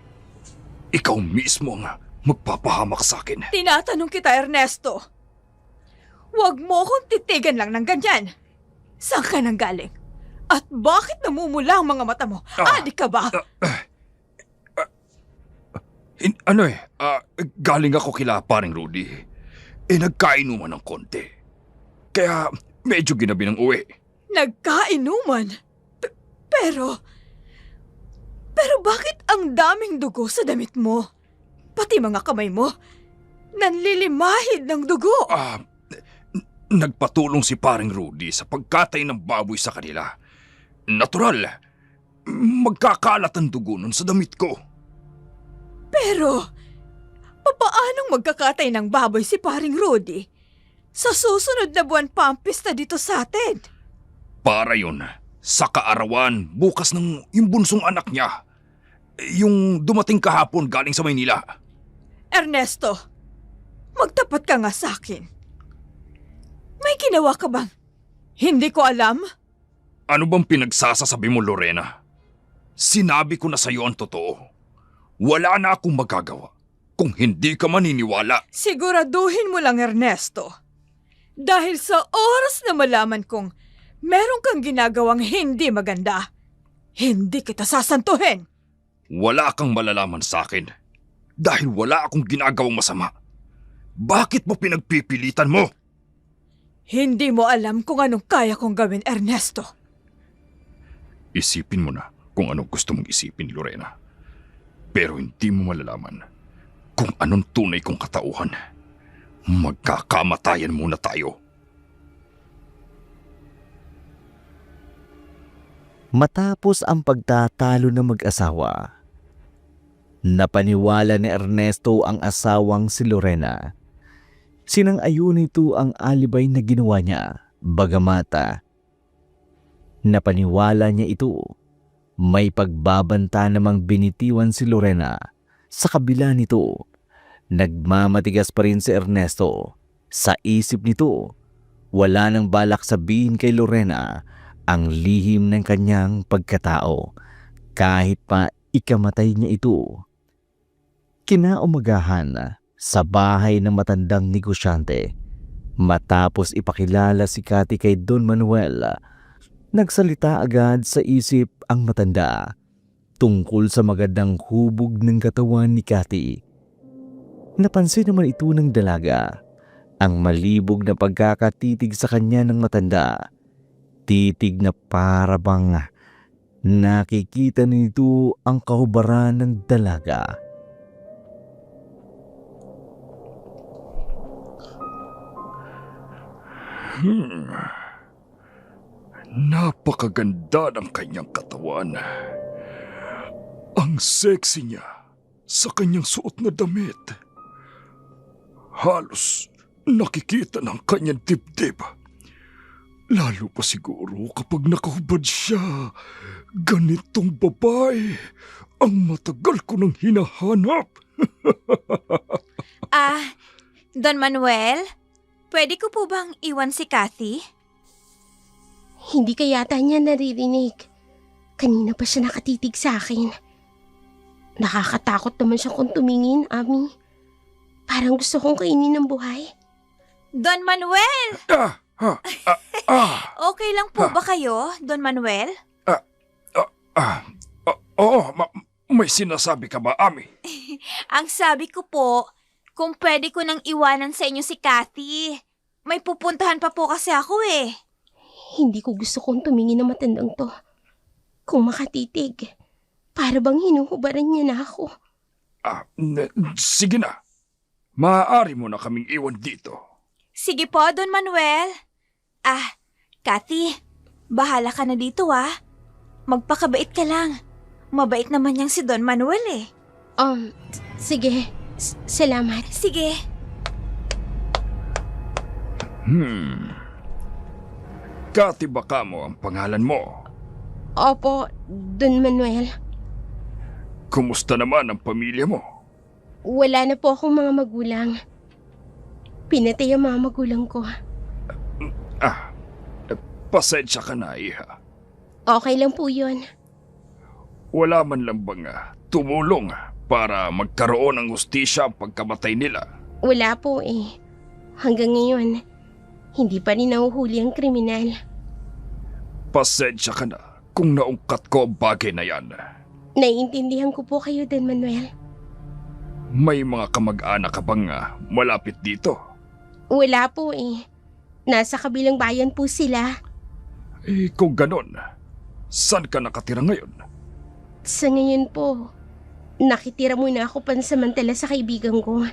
C: ikaw mismo ang magpapahamak sa akin.
E: Tinatanong kita, Ernesto. Huwag mo akong titigan lang ng ganyan. Saan ka nang galing? At bakit namumula ang mga mata mo? Adik ka ba?
C: Galing ako kila paring Rudy. Nagkainuman ng konti. Kaya medyo ginabi ng uwi.
E: Nagkainuman? Pero bakit ang daming dugo sa damit mo? Pati mga kamay mo, nanlilimahid ng dugo.
C: Nagpatulong si paring Rudy sa pagkatay ng baboy sa kanila. Natural, magkakalat ang dugo nun sa damit ko.
E: Pero, papaanong magkakatay ng baboy si paring Rudy? Sa susunod na buwan pa ang pista dito sa atin.
C: Para yun, sa kaarawan, bukas ng yung bunsong anak niya. Yung dumating kahapon galing sa Maynila.
E: Ernesto, magtapat ka nga sa akin. May ginawa ka bang hindi ko alam?
C: Ano bang pinagsasasabi mo, Lorena? Sinabi ko na sa'yo ang totoo. Wala na akong magagawa kung hindi ka maniniwala.
E: Siguraduhin mo lang, Ernesto. Dahil sa oras na malaman kong meron kang ginagawang hindi maganda, hindi kita sasantuhin.
C: Wala kang malalaman sa akin dahil wala akong ginagawang masama. Bakit mo pinagpipilitan mo?
E: Hindi mo alam kung anong kaya kong gawin, Ernesto.
C: Isipin mo na kung anong gusto mong isipin, Lorena. Pero hindi mo malalaman kung anong tunay kong katauhan. Magkakamatayan muna tayo.
D: Matapos ang pagtatalo ng mag-asawa, napaniwala ni Ernesto ang asawang si Lorena. Sinang-ayon nito ang alibay na ginawa niya, bagamata. Napaniwala niya ito. May pagbabanta namang binitiwan si Lorena. Sa kabila nito, nagmamatigas pa rin si Ernesto. Sa isip nito, wala nang balak sabihin kay Lorena ang lihim ng kanyang pagkatao, kahit pa ikamatay niya ito. Kinaumagahan sa bahay ng matandang negosyante, matapos ipakilala si Cathy kay Don Manuel, nagsalita agad sa isip ang matanda tungkol sa magandang hubog ng katawan ni Cathy. Napansin naman ito ng dalaga, ang malibog na pagkakatitig sa kanya ng matanda. Titig na para bang nakikita nito ang kahubaran ng dalaga.
C: Napakaganda ng kanyang katawan. Ang sexy niya sa kanyang suot na damit. Halos nakikita ng kanyang dibdib. Lalo pa siguro kapag nakahubad siya. Ganitong babae ang matagal ko nang hinahanap.
G: Don Manuel?
E: Pwede ko po bang iwan si Kathy?
A: Hindi ka yata niya naririnig. Kanina pa siya nakatitig sa akin. Nakakatakot naman siya kung tumingin, Ami. Parang gusto kong kainin ng buhay.
E: Don Manuel! Okay lang po ba kayo, Don Manuel?
C: Oo, may sinasabi ka ba, Ami?
E: Ang sabi ko po, kung pwede ko nang iwanan sa inyo si Kathy. May pupuntahan pa po kasi ako eh.
A: Hindi ko gusto kong tumingin ng matandang to. Kung makatitig, para bang hinuhubaran niya na ako.
C: Sige na. Maaari mo na kaming iwan dito.
E: Sige po, Don Manuel. Kathy, bahala ka na dito Magpakabait ka lang. Mabait naman niyang si Don Manuel eh.
A: Sige. Salamat.
E: Sige.
C: Kathy baka mo ang pangalan mo.
A: Opo, Don Manuel.
C: Kumusta naman ang pamilya mo?
A: Wala na po akong mga magulang. Pinatay ang mga magulang ko.
C: Pasensya ka na, Iha.
A: Okay lang po yun.
C: Wala man lang bang tumulong para magkaroon ng hustisya ang pagkamatay nila?
A: Wala po eh. Hanggang ngayon, hindi pa rin nahuhuli ang kriminal.
C: Pasensya ka na kung naungkat ko ang bagay na yan.
A: Naiintindihan ko po kayo, Don Manuel.
C: May mga kamag-anak ka bang malapit dito?
A: Wala po eh. Nasa kabilang bayan po sila.
C: Kung ganon, saan ka nakatira ngayon?
A: Sa ngayon po, nakitira muna ako pansamantala sa kaibigan ko.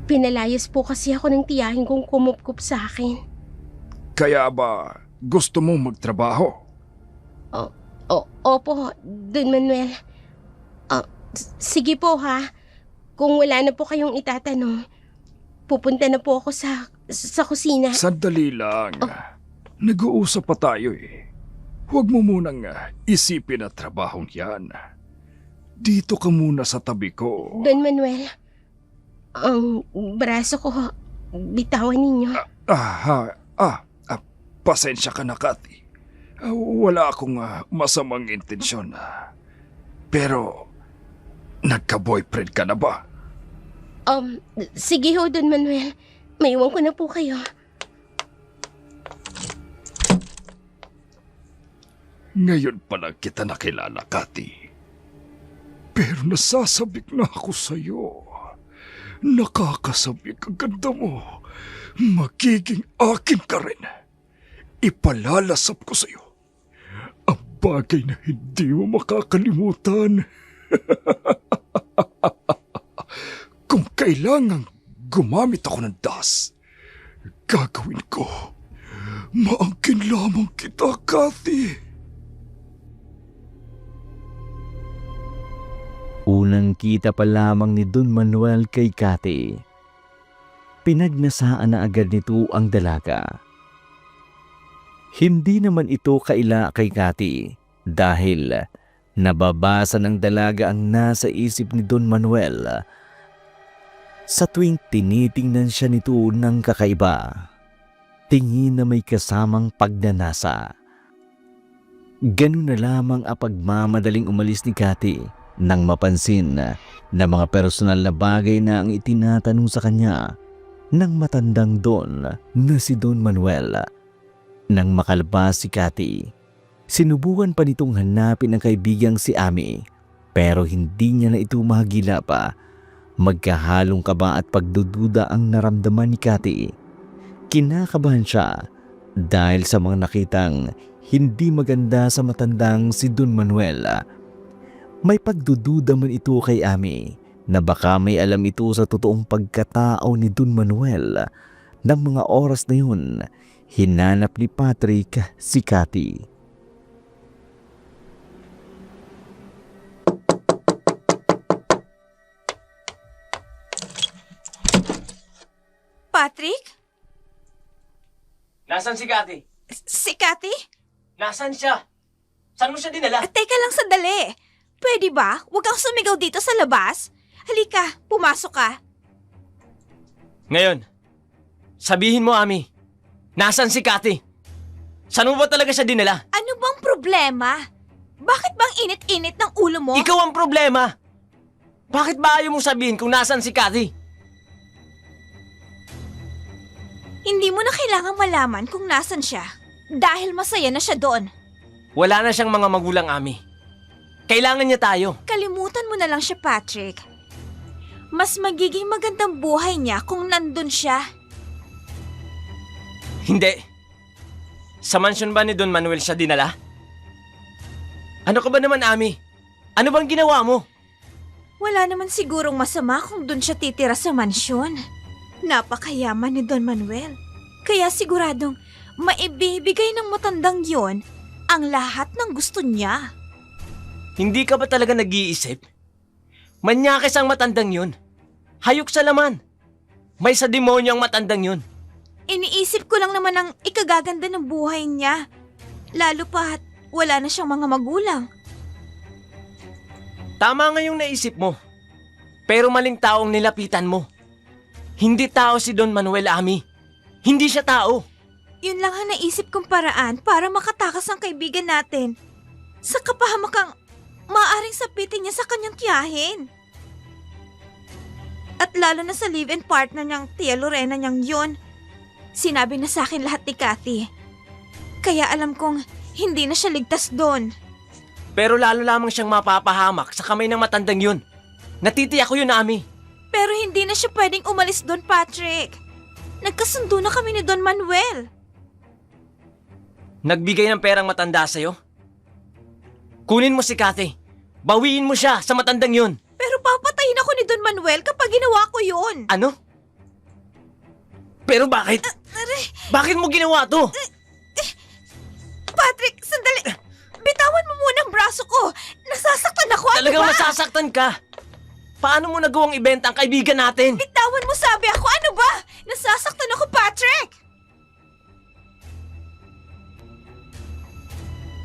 A: Pinalayas po kasi ako ng tiyahin kong kumupkup sa akin.
C: Kaya ba gusto mong magtrabaho?
A: Opo, Don Manuel. Sige po Kung wala na po kayong itatanong, pupunta na po ako sa kusina.
C: Sandali lang. Nag-uusap pa tayo eh. Huwag mo munang isipin na trabahong yan. Dito ka muna sa tabi ko.
A: Don Manuel, ang braso ko, bitawan ninyo.
C: Pasensya ka na, Kathy. Wala akong masamang intensyon. Pero, nagka-boyfriend ka na ba?
A: Sige ho, Don Manuel. Maiwan ko na po kayo.
C: Ngayon pa lang kita nakilala, Kathy. Pero nasasabik na ako sa'yo. Nakakasabik ang ganda mo. Magiging akin ka rin. Ipalalasap ko sa'yo ang bagay na hindi mo makakalimutan. Kung kailangang gumamit ako ng das, gagawin ko. Maangkin lamang kita, Kathy.
D: Unang kita pa lamang ni Don Manuel kay Kathy. Pinagnasaan na agad nito ang dalaga. Hindi naman ito kaila kay Kathy dahil nababasa ng dalaga ang nasa isip ni Don Manuel sa tuwing tinitingnan siya nito ng kakaiba. Tingin na may kasamang pagnanasa. Ganun na lamang ang pagmamadaling umalis ni Kathy nang mapansin na mga personal na bagay na ang itinatanong sa kanya ng matandang Don na si Don Manuel. Nang makalabas si Kathy, sinubukan pa nitong hanapin ang kaibigang si Ami pero hindi niya na ito mahagila pa. Magkahalong kaba at pagdududa ang naramdaman ni Kathy. Kinakabahan siya dahil sa mga nakitang hindi maganda sa matandang si Don Manuel. May pagdududa man ito kay Ami na baka may alam ito sa totoong pagkatao ni Don Manuel. Nang mga oras na yun, hinanap ni Patrick si Kathy.
E: Patrick?
B: Nasaan si Kathy?
E: Si Kathy?
B: Nasaan siya? Saan mo siya dinala?
E: Teka lang sandali. Pwede ba? Huwag kang sumigaw dito sa labas. Halika, pumasok ka.
B: Ngayon, Sabihin mo, Ami. Nasaan si Cathy? Saan mo ba talaga siya dinala?
E: Ano bang problema? Bakit bang init-init ng ulo mo?
B: Ikaw ang problema! Bakit ba ayaw mong sabihin kung nasaan si Cathy?
E: Hindi mo na kailangang malaman kung nasan siya. Dahil masaya na siya doon.
B: Wala na siyang mga magulang, Ami. Kailangan niya tayo.
E: Kalimutan mo na lang siya, Patrick. Mas magiging magandang buhay niya kung nandun siya.
B: Hindi. Sa mansyon ba ni Don Manuel siya dinala? Ano ka ba naman, Ami? Ano bang ginawa mo?
E: Wala naman sigurong masama kung dun siya titira sa mansyon. Napakayaman ni Don Manuel. Kaya siguradong maibibigay ng matandang yon ang lahat ng gusto niya.
B: Hindi ka ba talaga nag-iisip? Manyakis ang matandang yun. Hayok sa laman. May sa demonyo ang matandang yun.
E: Iniisip ko lang naman ang ikagaganda ng buhay niya. Lalo pa't wala na siyang mga magulang.
B: Tama nga yung naisip mo. Pero maling taong nilapitan mo. Hindi tao si Don Manuel, Ami. Hindi siya tao.
E: Yun lang ang naisip kong paraan para makatakas ang kaibigan natin sa kapahamakang maaaring sapitin niya sa kanyang tiyahin. At lalo na sa live-in partner niyang Tia Lorena niyang yun. Sinabi na sa akin lahat ni Cathy. Kaya alam kong hindi na siya ligtas doon.
B: Pero lalo lamang siyang mapapahamak sa kamay ng matandang yun. Natitiyak ko yun, Ami.
E: Pero hindi na siya pwedeng umalis doon, Patrick. Nagkasundo na kami ni Don Manuel.
B: Nagbigay ng perang matanda sa'yo? Kunin mo si Cathy. Bawiin mo siya sa matandang yun.
E: Pero papatayin ako ni Don Manuel kapag ginawa ko yun.
B: Ano? Pero bakit? Bakit mo ginawa to?
E: Patrick, sandali. Bitawan mo muna ang braso ko. Nasasaktan ako, ano
B: Talagang
E: ba?
B: masasaktan ka. Paano mo nagawang ibenta ang kaibigan natin?
E: Bitawan mo, sabi ako, ano ba? Nasasaktan ako, Patrick.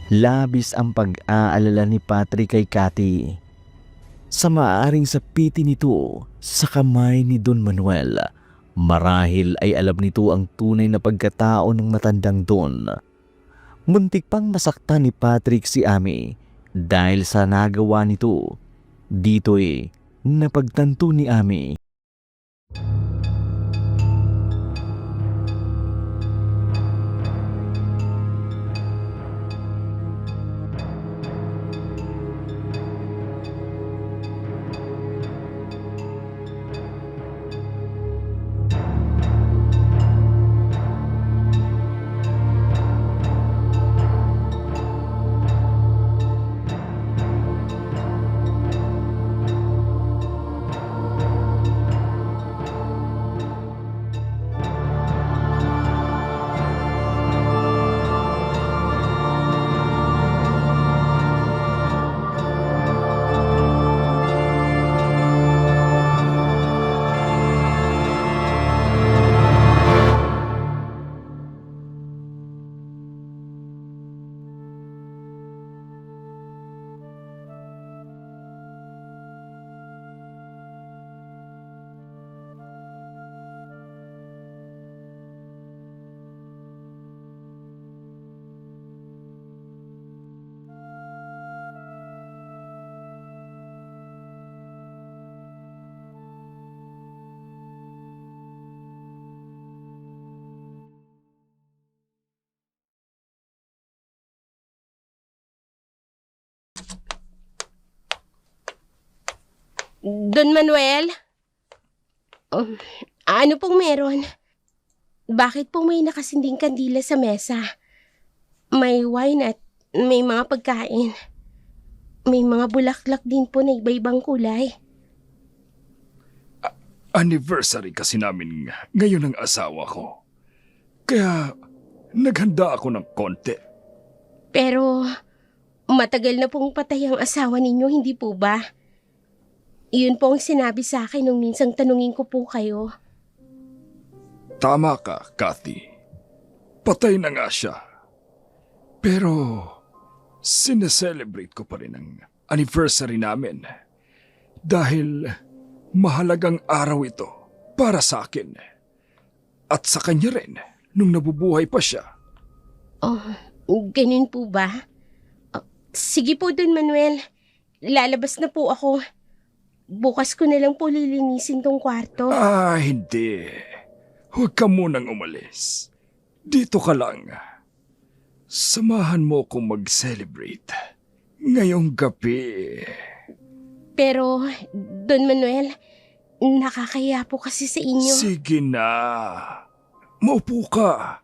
D: Labis ang pag-aalala ni Patrick kay Cathy sa maaaring sapitin nito sa kamay ni Don Manuel. Marahil ay alam nito ang tunay na pagkatao ng matandang Don. Muntik pang masaktan ni Patrick si Ami dahil sa nagawa nito. Dito'y napagtanto ni Ami.
A: Don Manuel? Ano pong meron? Bakit po may nakasinding kandila sa mesa? May wine at may mga pagkain. May mga bulaklak din po na iba-ibang kulay.
C: Anniversary kasi namin ngayon ng asawa ko. Kaya naghanda ako ng konti.
A: Pero matagal na pong patay ang asawa ninyo, hindi po ba? Iyon po ang sinabi sa akin nung minsang tanungin ko po kayo.
C: Tama ka, Cathy. Patay na nga siya. Pero sineselebrate ko pa rin ang anniversary namin. Dahil mahalagang araw ito para sa akin. At sa kanya rin, nung nabubuhay pa siya.
A: Oh, ganun po ba? Sige po, Don Manuel. Lalabas na po ako. Bukas ko na lang po lilinisin tong kwarto.
C: Hindi. Huwag ka munang umalis. Dito ka lang. Samahan mo akong mag-celebrate ngayong gabi.
A: Pero, Don Manuel, nakakaya po kasi sa inyo.
C: Sige na. Maupo ka.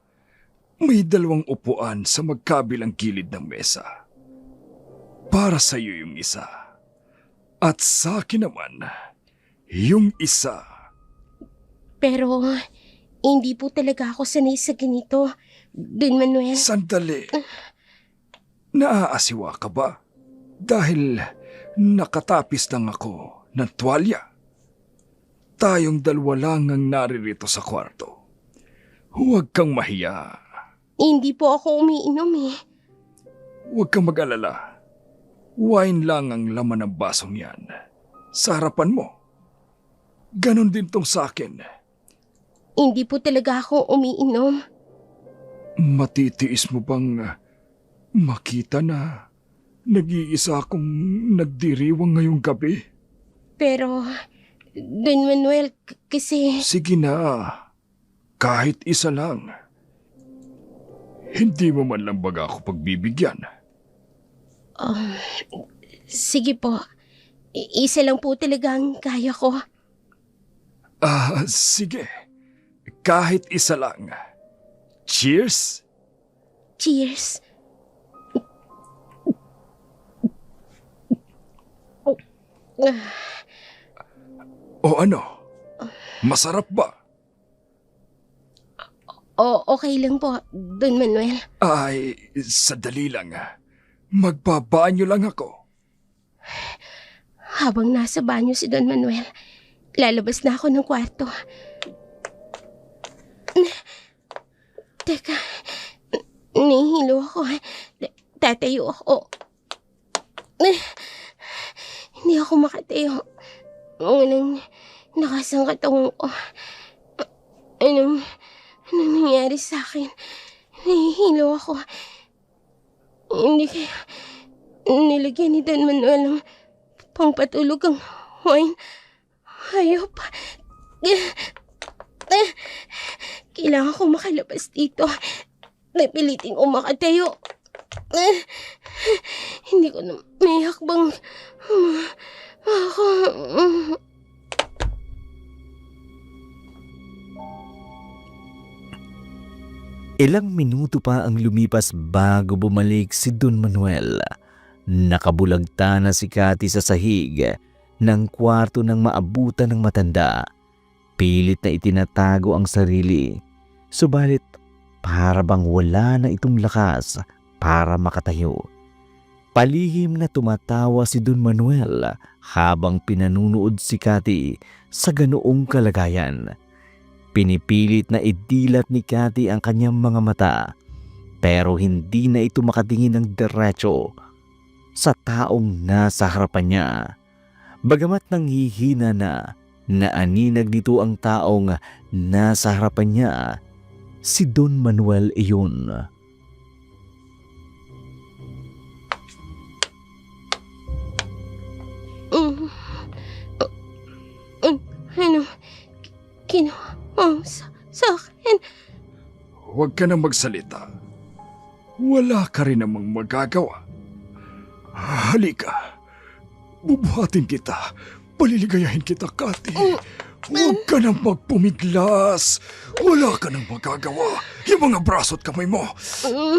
C: May 2 upuan sa magkabilang gilid ng mesa. Para sa iyo yung isa. At sa akin naman, yung isa.
A: Pero, hindi po talaga ako sanay sa ganito, Don Manuel.
C: Sandali. Naaasiwa ka ba? Dahil nakatapis lang ako ng tuwalya. Tayong 2 lang ang naririto sa kwarto. Huwag kang mahiya.
A: Hindi po ako umiinom eh.
C: Huwag kang mag-alala. Wine lang ang laman ng basong yan. Sa harapan mo. Ganon din tong sa akin.
A: Hindi po talaga ako umiinom.
C: Matitiis mo bang makita na nag-iisa akong nagdiriwang ngayong gabi?
A: Pero, Don Manuel, kasi...
C: Sige na. Kahit isa lang. Hindi mo man lang baga ako pagbibigyan.
A: Sige po. Isa lang po talaga ang kaya ko.
C: Sige. Kahit isa lang. Cheers!
A: Cheers.
C: O ano? Masarap ba?
A: Okay lang po, Don Manuel.
C: Ay, sadali lang. Magbabanyo lang ako.
A: Habang nasa banyo si Don Manuel, lalabas na ako ng kwarto. Teka, nahihilo ako. Tatayo ako. Hindi ako makatayo. Walang lakas ang katawan ko. Anong nangyari sa akin? Nahihilo ako. Hindi kaya nilagyan ni Don Manuel ng pangpatulog ang wine. Hayop. Kailangan ko makalabas dito. Napilitin ko makatayo. Hindi ko na may hakbang ako.
D: Ilang minuto pa ang lumipas bago bumalik si Don Manuel. Nakabulagta na si Cathy sa sahig ng kwarto ng maabutan ng matanda. Pilit na itinatago ang sarili. Subalit para bang wala na itong lakas para makatayo. Palihim na tumatawa si Don Manuel habang pinanunood si Cathy sa ganoong kalagayan. Pinipilit na idilat ni Cathy ang kanyang mga mata pero hindi na ito makatingin ng diretso sa taong nasa harapan niya. Bagamat nanghihina na, naaninag nito ang taong nasa harapan niya, si Don Manuel iyon.
A: Ano? Kinuha mo sa akin?
C: Huwag ka na magsalita. Wala ka rin namang magagawa. Halika. Bubuhatin kita. Paliligayahin kita, Cathy. Huwag ka nang magpumiglas. Wala ka nang magagawa. Yung mga braso at kamay mo.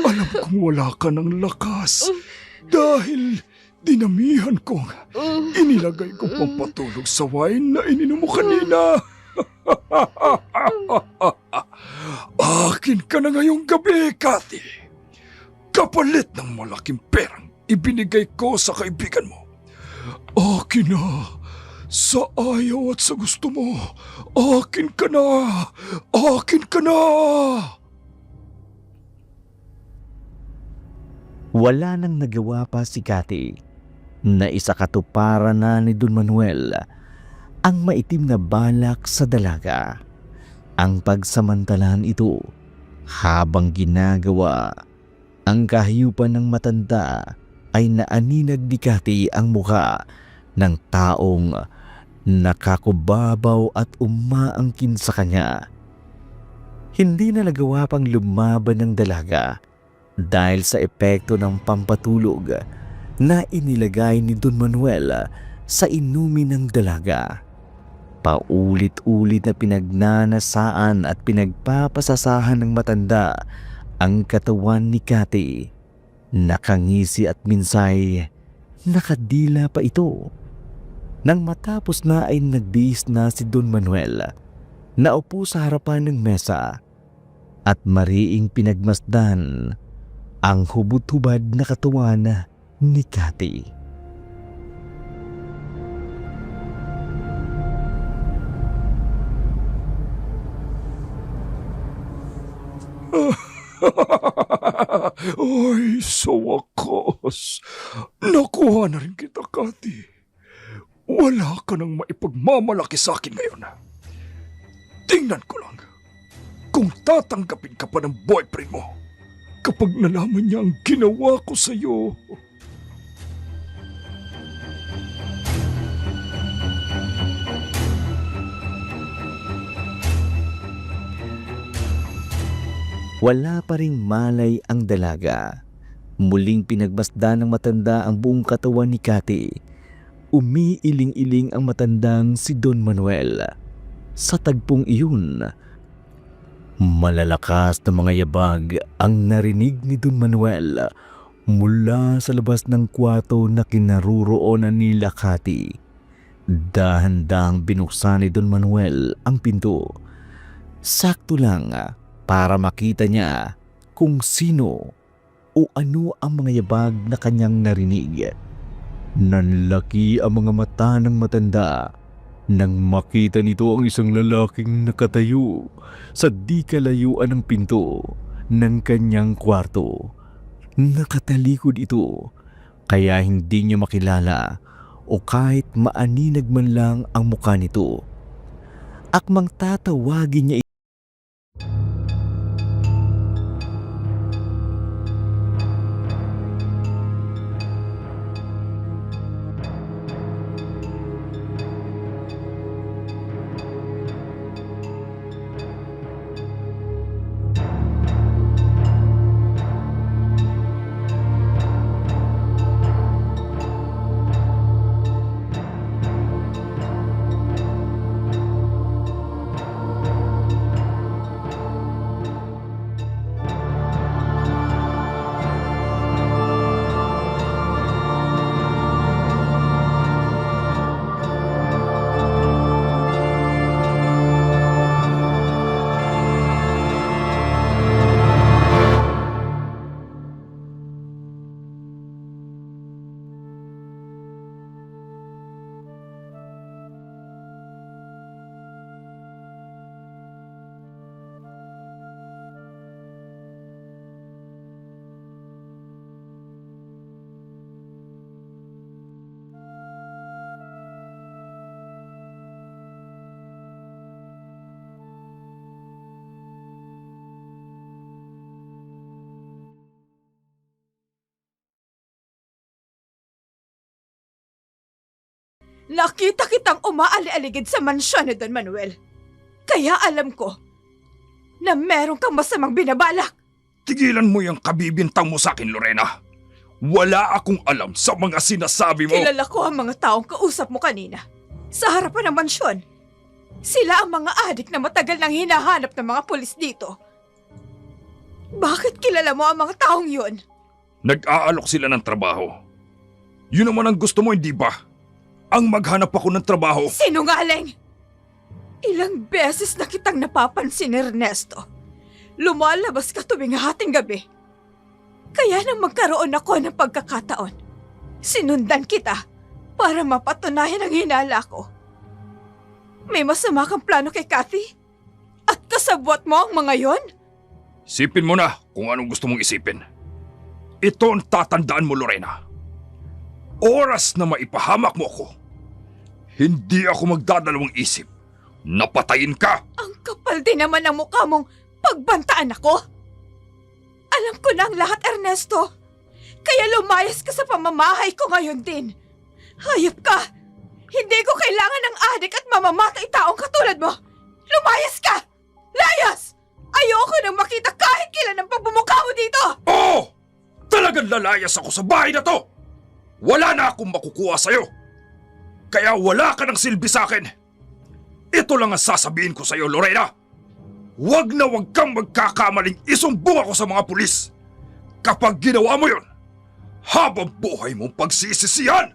C: Alam kong wala ka ng lakas. Dahil dinamihan kong inilagay kong pampatulog sa wine na ininom mo kanina. Akin ka na ngayong gabi, Cathy. Kapalit ng malaking perang ibinigay ko sa kaibigan mo. Akin na. Sa ayaw at sa gusto mo. Akin ka na. Akin ka na.
D: Wala nang nagawa pa si Cathy na isakatuparan na ni Don Manuel ang maitim na balak sa dalaga. ang pagsamantalahan ito habang ginagawa ang kahiyupan ng matanda ay naaninag ni Cathy ang muka ng taong nakakubabaw at umaangkin sa kanya. Hindi na nagawa pang lumaban ng dalaga dahil sa epekto ng pampatulog na inilagay ni Don Manuel sa inumin ng dalaga. Paulit-ulit na pinagnanasaan at pinagpapasasahan ng matanda ang katawan ni Cathy. Nakangisi at minsay nakadila pa ito. Nang matapos na ay nagbiis na si Don Manuel. Naupo sa harapan ng mesa at mariing pinagmasdan ang hubot-hubad na katawan ni Cathy.
C: Ay, sa wakas. Nakuha na rin kita, Cathy. Wala ka nang maipagmamalaki sa akin ngayon. Tingnan ko lang kung tatanggapin ka pa ng boyfriend mo kapag nalaman niya ang ginawa ko sa iyo.
D: Wala pa ring malay ang dalaga. Muling pinagmasdan ng matanda ang buong katawan ni Cathy. Umiiling-iling ang matandang si Don Manuel. Sa tagpong iyon, malalakas na mga yabag ang narinig ni Don Manuel mula sa labas ng kwarto na kinaruroonan nila Cathy. Dahan-dahang binuksan ni Don Manuel ang pinto. Sakto lang para makita niya kung sino o ano ang mga yabag na kanyang narinig. Nanlaki ang mga mata ng matanda nang makita nito ang isang lalaking nakatayo sa di kalayuan ng pinto ng kanyang kwarto. Nakatalikod ito kaya hindi niya makilala o kahit maaninag man lang ang mukha nito. Akmang tatawagin niya
E: Nakita kitang umaali-aligid sa mansyon ni Don Manuel. Kaya alam ko na meron kang masamang binabalak.
C: Tigilan mo yung kabibintang mo sa akin, Lorena. Wala akong alam sa mga sinasabi mo.
E: Kilala ko ang mga taong kausap mo kanina. Sa harapan ng mansyon. Sila ang mga adik na matagal nang hinahanap ng mga pulis dito. Bakit kilala mo ang mga taong yun?
C: Nag-aalok sila ng trabaho. Yun naman ang gusto mo, hindi ba? Ang maghanap ako ng trabaho.
E: Sinungaling! Ilang beses na kitang napapansin, Ernesto. Lumalabas ka tuwing hating gabi. Kaya nang magkaroon ako ng pagkakataon, sinundan kita para mapatunayan ang hinala ko. May masama kang plano kay Cathy? At kasabwat mo ang mga yon?
C: Isipin mo na kung anong gusto mong isipin. Ito ang tatandaan mo, Lorena. Oras na maipahamak mo ako, hindi ako magdadalawang isip. Napatayin ka!
E: Ang kapal kapal din naman ang mukha mong pagbantaan ako. Alam ko na ang lahat, Ernesto. Kaya lumayas ka sa pamamahay ko ngayon din. Hayop ka! Hindi ko kailangan ng adik at mamamatay taong katulad mo. Lumayas ka! Layas! Ayoko nang makita kahit kailan ang pagbumukha mo dito!
C: Oo! Talagang lalayas ako sa bahay na to! Wala na akong makukuha sa'yo. Kaya wala ka ng silbi sa akin. Ito lang ang sasabihin ko sa'yo, Lorena. Huwag na huwag kang magkakamaling isumbong ako sa mga pulis. Kapag ginawa mo yun, habang buhay mong pagsisisihan!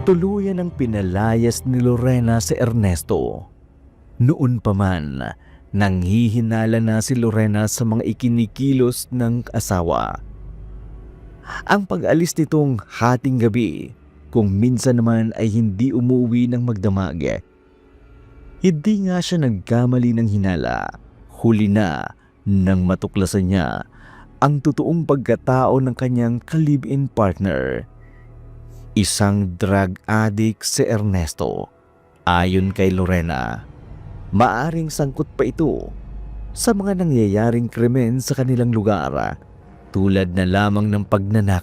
D: Tuluyan ang pinalayas ni Lorena si Ernesto. Noon pa man, nanghihinala na si Lorena sa mga ikinikilos ng asawa. Ang pag-alis nitong hating gabi, kung minsan naman ay hindi umuwi ng magdamag. Hindi nga siya nagkamali ng hinala. Huli na nang matuklasan niya ang totoong pagkatao ng kanyang ka-live-in partner. Isang drug addict si Ernesto. Ayon kay Lorena, maaring sangkot pa ito sa mga nangyayaring krimen sa kanilang lugar, tulad na lamang ng pagnanak.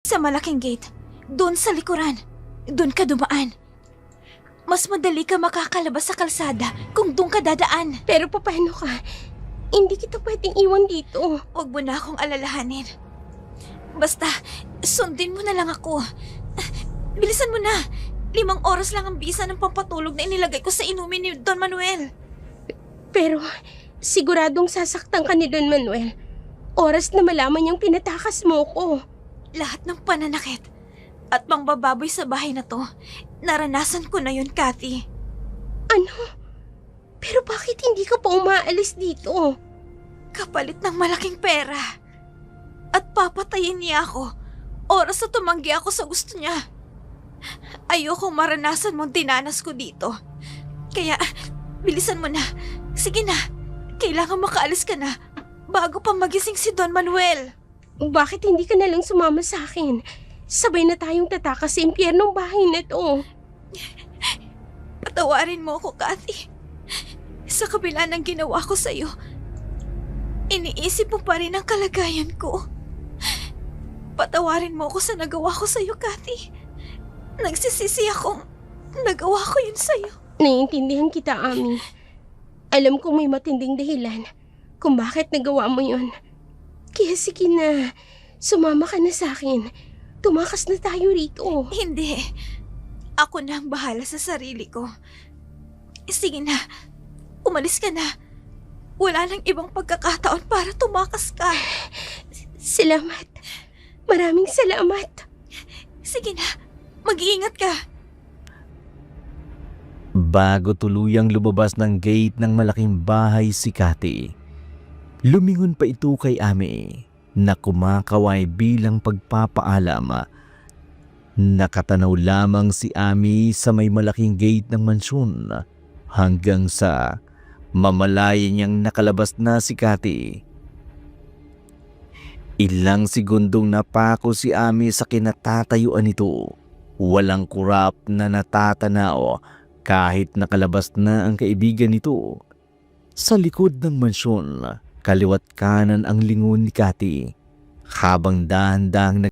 E: Sa malaking gate, doon sa likuran. Doon ka dumaan. Mas madali ka makakalabas sa kalsada kung doon ka dadaan.
A: Pero paano ka? Hindi kita pwedeng iwan dito.
E: Huwag mo na akong alalahanin. Basta, sundin mo na lang ako. Bilisan mo na. 5 oras lang ang bisa ng pampatulog na inilagay ko sa inumin ni Don Manuel.
A: Pero siguradong sasaktan ka ni Don Manuel. Oras na malaman niyang pinatakas mo ko.
E: Lahat ng pananakit at pangbababoy sa bahay na to, naranasan ko na yun, Kathy.
A: Ano? Pero bakit hindi ka pa umaalis dito?
E: Kapalit ng malaking pera. At papatayin niya ako. Oras na tumanggi ako sa gusto niya. Ayokong maranasan mong dinanas ko dito. Kaya, bilisan mo na. Sige na, kailangan makaalis ka na bago pa magising si Don Manuel.
A: Bakit hindi ka nalang sumama sa akin? Sabay na tayong tatakas sa impyernong bahay na to.
E: Patawarin mo ako, Kathy. Sa kabila ng ginawa ko sa'yo, iniisip mo pa rin ang kalagayan ko. Patawarin mo ako sa nagawa ko sa'yo, Kathy. Nagsisisi akong nagawa ko yun sa'yo.
A: Naiintindihan kita, Ami. Alam kong may matinding dahilan kung bakit nagawa mo yun. Kaya sige na, sumama ka na sa akin. Tumakas na tayo rito.
E: Hindi. Ako na ang bahala sa sarili ko. Sige na, umalis ka na. Wala nang ibang pagkakataon para tumakas ka.
A: Salamat. Maraming salamat.
E: Sige na, mag-iingat ka.
D: Bago tuluyang lumabas ng gate ng malaking bahay si Kathy, lumingon pa ito kay Ami na kumakaway bilang pagpapaalam. Nakatanaw lamang si Ami sa may malaking gate ng mansyon hanggang sa mamalayan niyang nakalabas na si Kathy. Ilang segundong napako si Ami sa kinatatayuan nito. Walang kurap na natatanaw kahit nakalabas na ang kaibigan nito. Sa likod ng mansyon, kaliwat kanan ang lingon ni Kathy habang dahan-dahang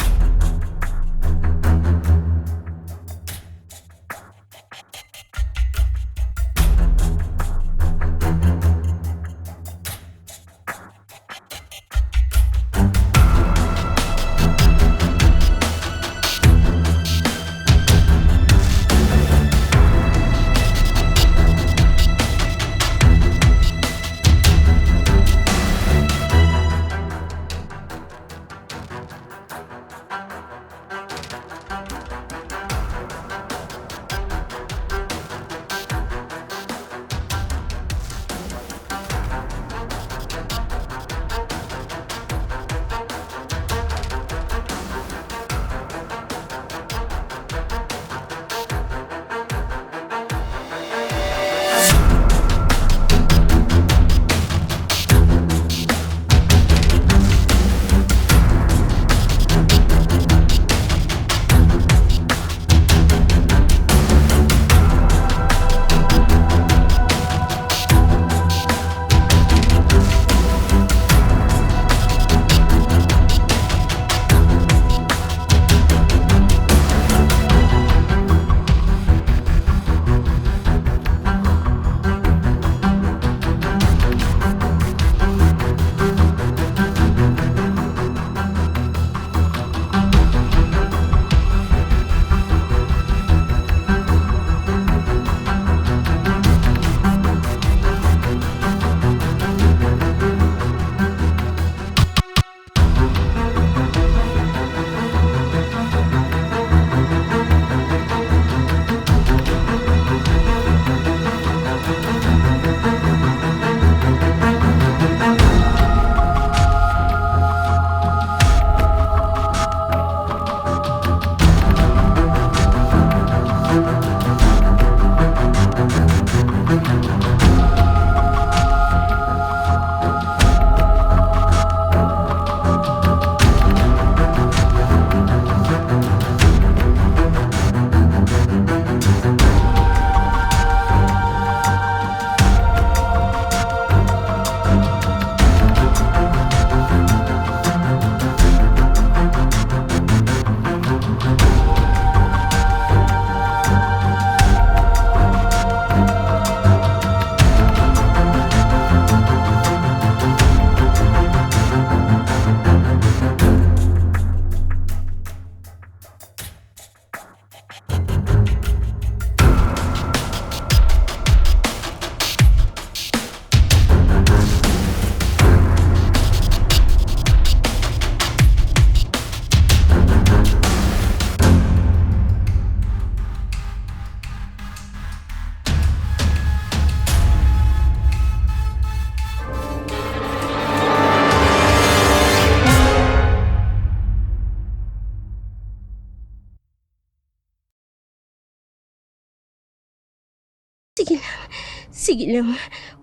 A: Sige lang,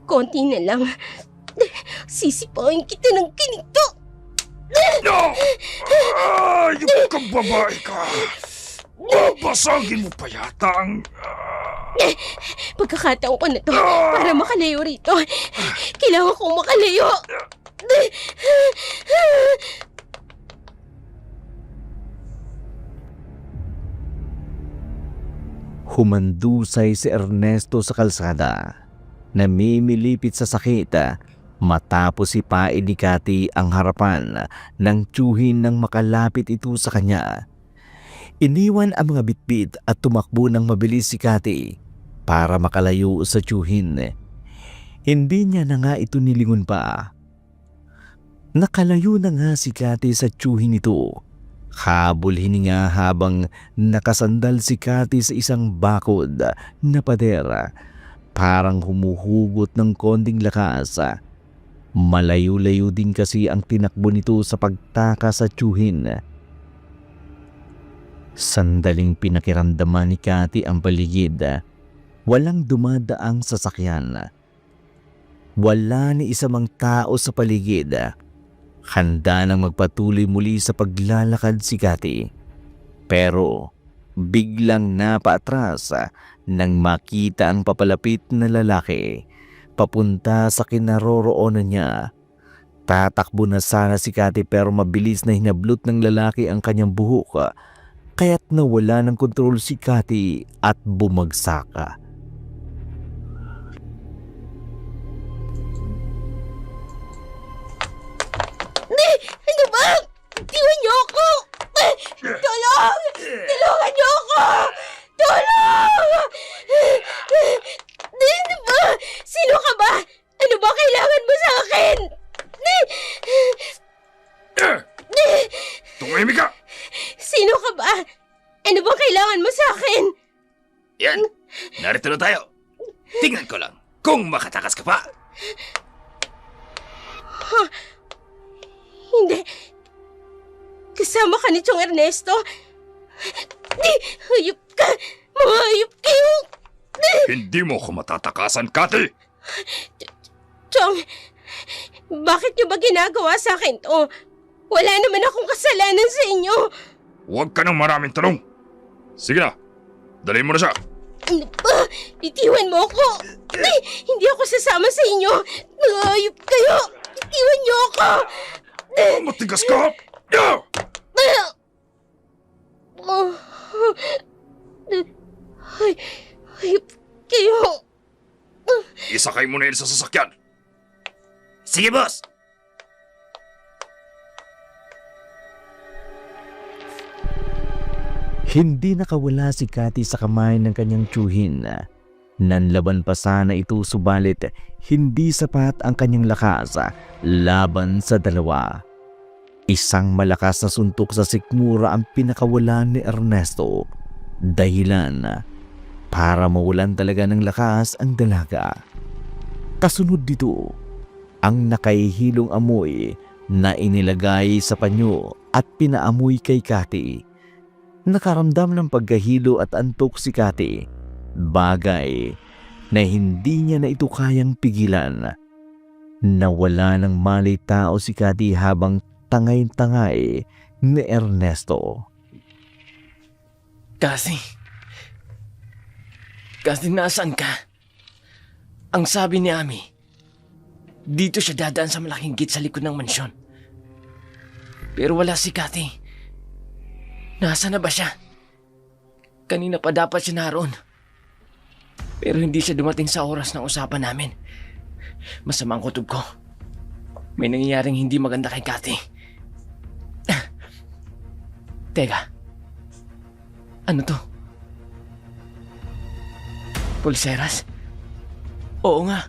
A: konti na lang. Sisipain kita ng kinito.
C: No! Ayok kang babae ka! Babasagin mo pa yata ang...
A: Pagkakataon ko na to para makalayo rito. Kailangan kong makalayo.
D: Humandusay si Ernesto sa kalsada. Namimilipit sa sakit matapos ipain ni Cathy ang harapan ng tiyuhin nang makalapit ito sa kanya. Iniwan ang mga bitbit at tumakbo ng mabilis si Cathy para makalayo sa tiyuhin. Hindi niya na nga ito nilingon pa. Nakalayo na nga si Cathy sa tiyuhin nito. Habol hininga habang nakasandal si Cathy sa isang bakod na padera. Parang humuhugot ng konting lakas. Malayo-layo din kasi ang tinakbo nito sa pagtaka sa tiyuhin. Sandaling pinakiramdaman ni Cathy ang paligid. Walang dumadaang sasakyan. Wala ni isa mang tao sa paligid. Handa nang magpatuloy muli sa paglalakad si Cathy. Pero biglang napaatras nang makita ang papalapit na lalaki papunta sa kinaroroonan niya. Tatakbo na sana si Cathy pero mabilis na hinablot ng lalaki ang kanyang buhok, kaya't nawala ng kontrol si Cathy at bumagsak.
A: Ano ba? Tiwan niyo ako! Tulong! Tulungan niyo ako! Tulong! Ano ba? Sino ka ba? Ano ba kailangan mo sa akin?
C: Tumahimik ka!
A: Sino ka ba? Ano ba kailangan mo sa akin?
F: Yan, narito na tayo. Tingnan ko lang kung makatakas ka pa.
A: Hindi. Kasama ka ni Chong Ernesto? Hayop ka! Mga hayop kayo!
C: Hindi mo ako matatakasan, Cathy!
A: Chong, bakit niyo ba ginagawa sa akin to? Wala naman akong kasalanan sa inyo.
C: Huwag ka ng maraming tanong. Sige na, dalhin mo na siya.
A: Ano ba? Itiwan mo ako! Hindi ako sasama sa inyo! Mga hayop kayo! Itiwan niyo ako!
C: Matigas ka!
A: Hayop kayo!
C: Isakay mo na yun sa sasakyan.
B: Sige, boss!
D: Hindi nakawala si Cathy sa kamay ng kanyang tiyuhin. Nanlaban pa sana ito subalit hindi sapat ang kanyang lakas laban sa dalawa. Isang malakas na suntok sa sikmura ang pinakawalan ni Ernesto. Dahilan para mawalan talaga ng lakas ang dalaga. Kasunod dito ang nakahihilong amoy na inilagay sa panyo at pinaamoy kay Cathy. Nakaramdam ng pagkahilo at antok si Cathy, bagay na hindi niya na ito kayang pigilan. Nawala ng malay tao si Cathy habang tangay-tangay ni Ernesto.
B: Cathy, nasaan ka? Ang sabi ni Ami, dito siya dadaan sa malaking gate sa likod ng mansyon. Pero wala si Cathy. Nasaan na ba siya? Kanina pa dapat siya naroon. Pero hindi siya dumating sa oras ng usapan namin. Masama ang kutob ko. May nangyayaring hindi maganda kay Cathy. Teka. Ano to? Pulseras? Oo nga.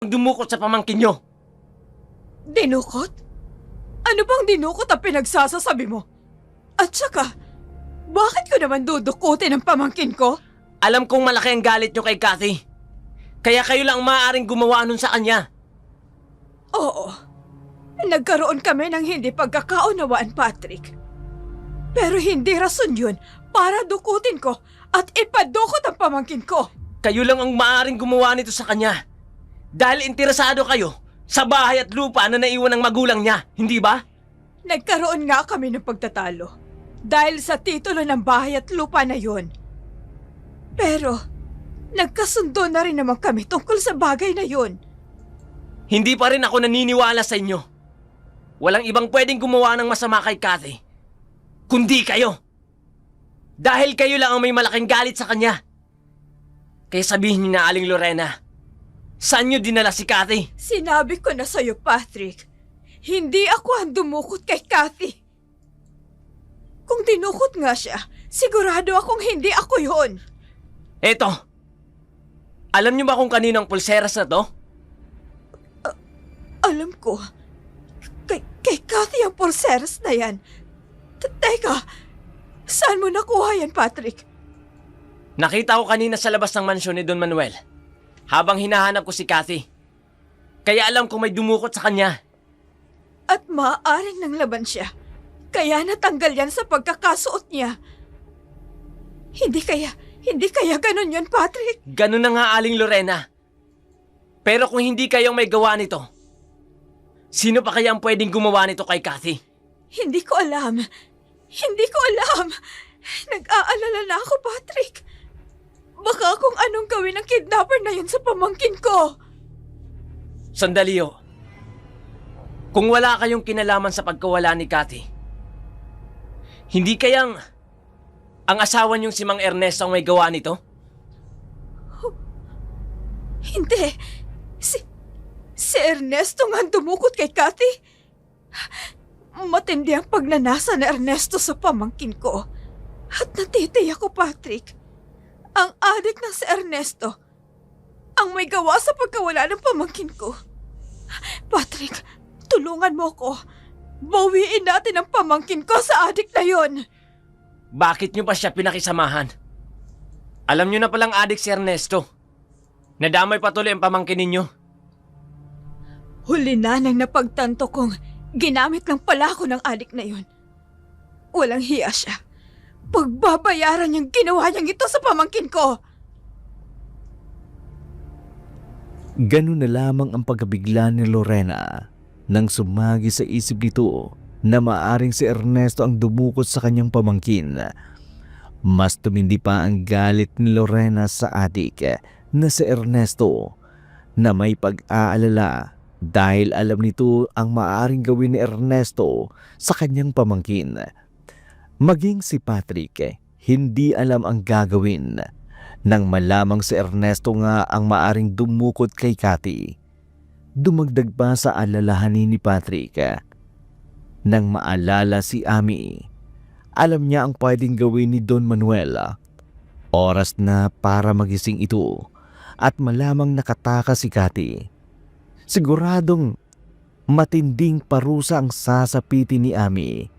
B: dumukot sa pamangkin nyo.
E: Dinukot? Ano bang dinukot ang pinagsasasabi mo? At saka, bakit ko naman dudukutin ang pamangkin ko?
B: Alam kong malaki ang galit nyo kay Cathy. Kaya kayo lang ang maaaring gumawa nun sa kanya.
E: Oo. Nagkaroon kami ng hindi pagkakaunawaan, Patrick. Pero hindi rason yun para dukutin ko at ipadukot ang pamangkin ko.
B: Kayo lang ang maaaring gumawa nito sa kanya. Dahil interesado kayo sa bahay at lupa na naiwan ng magulang niya, hindi ba?
E: Nagkaroon nga kami ng pagtatalo dahil sa titulo ng bahay at lupa na yun. Pero, nagkasundo na rin naman kami tungkol sa bagay na yun.
B: Hindi pa rin ako naniniwala sa inyo. Walang ibang pwedeng gumawa ng masama kay Cathy, kundi kayo. Dahil kayo lang ang may malaking galit sa kanya. Kaya sabihin niyo na, Aling Lorena, saan niyo dinala si Cathy?
E: Sinabi ko na sa'yo, Patrick, hindi ako ang dumukot kay Cathy. Kung dinukot nga siya, sigurado akong hindi ako yun.
B: Eto, alam niyo ba kung kanino ang pulseras na to?
E: Alam ko, kay Cathy ang pulseras na yan. Teka, saan mo nakuha yan, Patrick?
B: Nakita ko kanina sa labas ng mansyon ni Don Manuel habang hinahanap ko si Cathy. Kaya alam ko may dumukot sa kanya.
E: At maaaring nang laban siya. Kaya natanggal yan sa pagkakasuot niya. Hindi kaya ganun yun, Patrick?
B: Ganun na nga, Aling Lorena. Pero kung hindi kayong may gawa nito, sino pa kaya ang pwedeng gumawa nito kay Cathy?
E: Hindi ko alam. Nag-aalala na ako, Patrick. Baka kung anong gawin ng kidnapper na yun sa pamangkin ko.
B: Sandali ho. Kung wala kayong kinalaman sa pagkawala ni Cathy, hindi kayang ang asawa niyong si Mang Ernesto ang may gawa nito?
E: Hindi. Si Ernesto nga ang dumukot kay Cathy. Matindi ang pagnanasa ni Ernesto sa pamangkin ko. At natitiyak ko, Patrick, ang adik ng si Ernesto ang may gawa sa pagkawala ng pamangkin ko. Patrick, tulungan mo ko. Bawiin natin ang pamangkin ko sa adik na yon.
B: Bakit niyo pa siya pinakisamahan? Alam niyo na palang adik si Ernesto. Nadamay patuloy ang pamangkin ninyo.
E: Huli na nang napagtanto kong ginamit lang pala ako ng adik na yon. Walang hiya siya. Pagbabayaran niyang ginawa niyang ito sa pamangkin ko.
D: Ganun na lamang ang pagkabigla ni Lorena nang sumagi sa isip nito na maaring si Ernesto ang dumukot sa kanyang pamangkin. Mas tumindi pa ang galit ni Lorena sa adik na si Ernesto na may pag-aalala dahil alam nito ang maaring gawin ni Ernesto sa kanyang pamangkin. Maging si Patrick, hindi alam ang gagawin nang malamang si Ernesto nga ang maaring dumukot kay Cathy. Dumagdag pa sa alalahanin ni Patrick. Nang maalala si Ami, alam niya ang pwedeng gawin ni Don Manuel. Oras na para magising ito at malamang nakatakas si Cathy. Siguradong matinding parusa ang sasapitin ni Ami.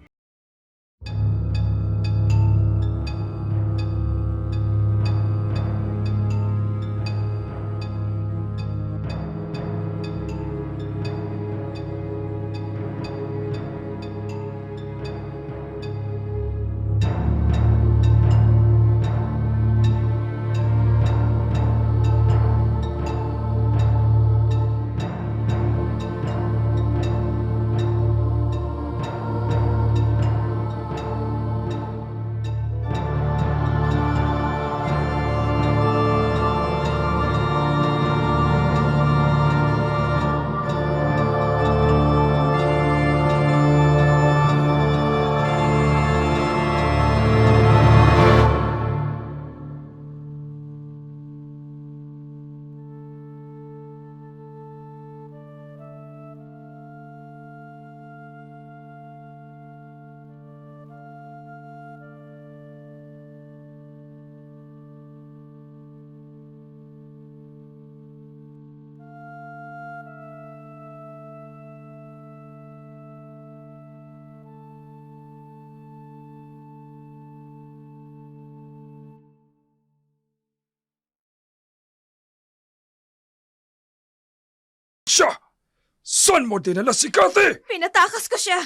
C: Saan mo dinala si Cathy?
E: Pinatakas ko siya.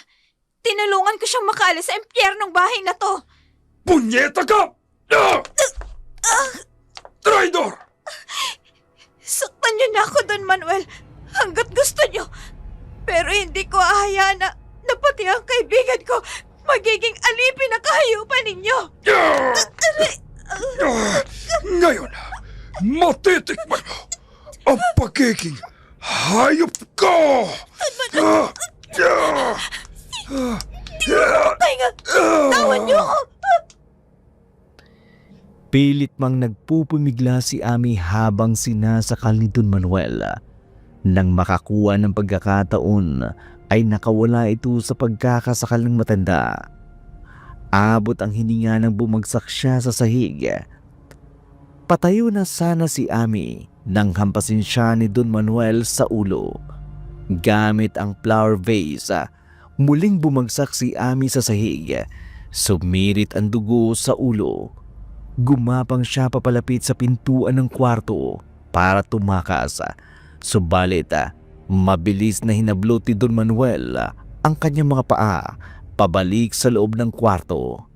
E: Tinulungan ko siyang makaalis sa impyernong bahay na to.
C: Punyeta ka! Traidor!
E: Saktan niyo na ako, Don Manuel, hanggat gusto niyo. Pero hindi ko ahayaan na pati ang kaibigan ko magiging alipin na kahayupan ninyo.
C: Ngayon, matitikman mo ang pagiging hayop ko!
E: Tainga, tawan niyo ako.
D: Pilit mang nagpupumigla si Ami habang sinasakal ni Don Manuel. Nang makakuha ng pagkakataon ay nakawala ito sa pagkakasakal ng matanda. Abot ang hininga nang bumagsak siya sa sahig. Patayo na sana si Ami nang hampasin siya ni Don Manuel sa ulo. Gamit ang flower vase, muling bumagsak si Ami sa sahig. Sumirit ang dugo sa ulo. Gumapang siya papalapit sa pintuan ng kwarto para tumakas. Subalit, mabilis na hinablot ni Don Manuel ang kanyang mga paa pabalik sa loob ng kwarto.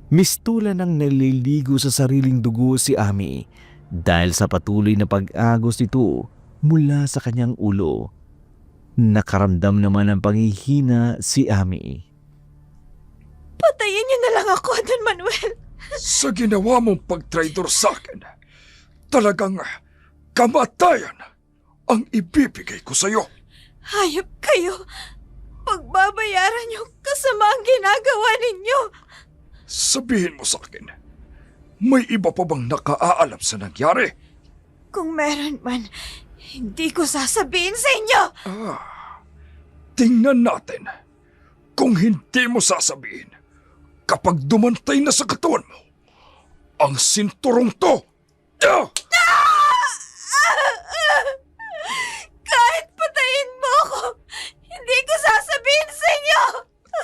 D: Mistulan ng naliligo sa sariling dugo si Ami dahil sa patuloy na pag-agos nito mula sa kanyang ulo. Nakaramdam naman ng panghihina si Ami.
E: Patayin niyo na lang ako, Don Manuel.
C: Sa ginawa mong pagtraidor sa akin, talagang kamatayan ang ibibigay ko sa'yo.
E: Hayop kayo. Pagbabayaran niyo kasama ang ginagawa ninyo.
C: Sabihin mo sa akin, may iba pa bang nakaalam sa nangyari?
E: Kung meron man, hindi ko sasabihin sa inyo.
C: Tingnan natin kung hindi mo sasabihin kapag dumantay na sa katawan mo ang sinturong to.
E: Kahit patayin mo ako, hindi ko sasabihin sa inyo.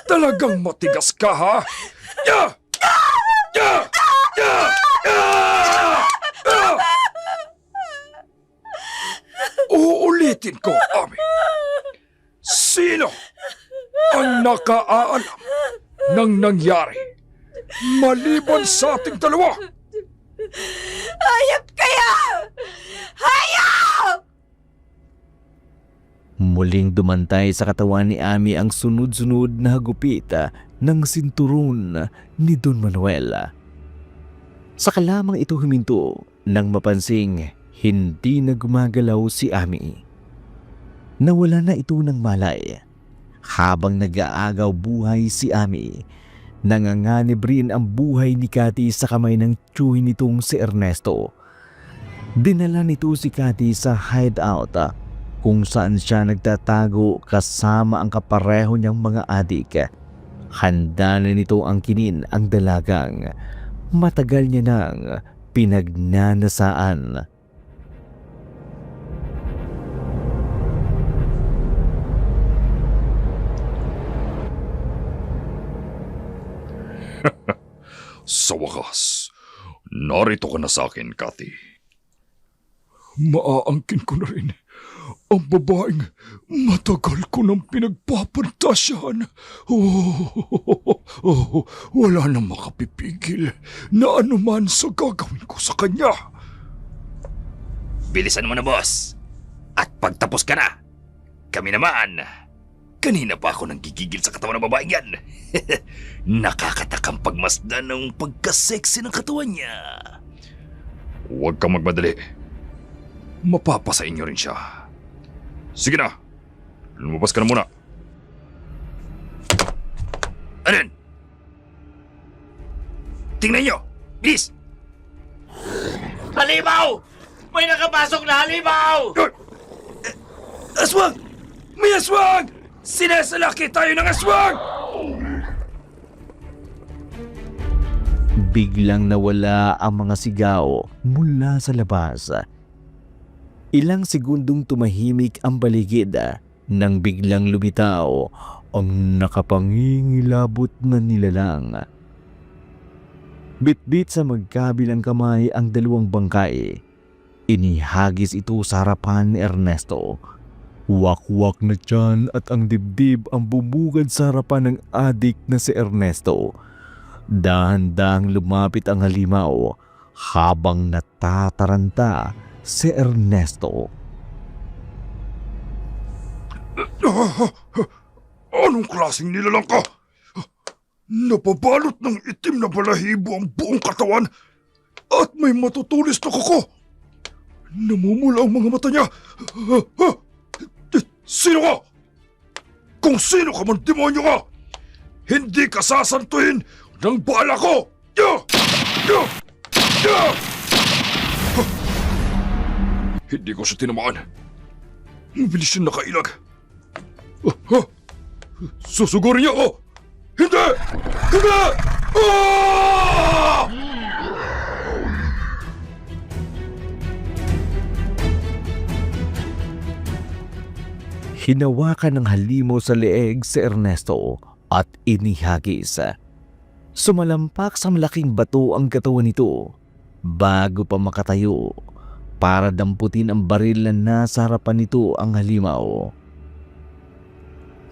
C: Talagang matigas ka, ha? Uulitin ko, Ami. Sino ang nakaalam ng nangyari maliban sa ating dalawa?
E: Hayop kaya! Hayop!
D: Muling dumantay sa katawan ni Ami ang sunod-sunod na hagupit ng sinturon ni Don Manuel. Saka lamang ito huminto nang mapansing hindi na gumagalaw si Ami. Nawala na ito ng malay. Habang nag-aagaw buhay si Ami, nanganganib rin ang buhay ni Cathy sa kamay ng tiyuhin nitong si Ernesto. Dinala nito si Cathy sa hideout kung saan siya nagtatago kasama ang kapareho niyang mga adik. Handa na nito ang kinin ang dalagang matagal niya nang pinagnanasaan.
C: Sa wakas, narito ka na sa akin, Cathy. Maaangkin ko na rin ang babaeng matagal ko nang pinagpapantasyahan. Wala nang makapipigil na anuman sa gagawin ko sa kanya.
B: Bilisan mo na, boss. At pagtapos ka na, kami naman. Kanina pa ako nang gigigil sa katawan ng babaeng yan. Nakakatakang pagmasdan ng pagka-sexy ng katawan niya.
C: Huwag kang magmadali. Mapapasain niyo rin siya. Sige na, lumabas ka na muna.
B: Anan? Tingnan niyo! Bilis! Halimaw! May nakapasok na halimaw!
C: Aswang! May aswang! Sinesalaki tayo ng aswang!
D: Biglang nawala ang mga sigaw mula sa labas. Ilang segundong tumahimik ang baligid nang biglang lumitaw ang nakapangingilabot na nilalang. Bitbit sa magkabilang kamay ang dalawang bangkay. Inihagis ito sa harapan ni Ernesto. Wakwak na tiyan at ang dibdib ang bumugad sa harapan ng adik na si Ernesto. Dahan-dahang lumapit ang halimaw habang natataranta si Ernesto.
C: Anong klaseng nilalang ka? Napabalot ng itim na balahibo ang buong katawan at may matutulis na kuko. Namumula ang mga mata niya. Sino ka? Kung sino ka man demonyo ka, hindi ka sasantuhin ng bala ko! Hindi ko siya tinamaan. Mabilis siyang nakailag. Susugurin niya ako! Hindi! Hindi! Ah!
D: Hinawakan ng halimaw sa leeg si Ernesto at inihagis. Sumalampak sa malaking bato ang katawan nito bago pa makatayo para damputin ang baril na nasa harapan nito ang halimaw.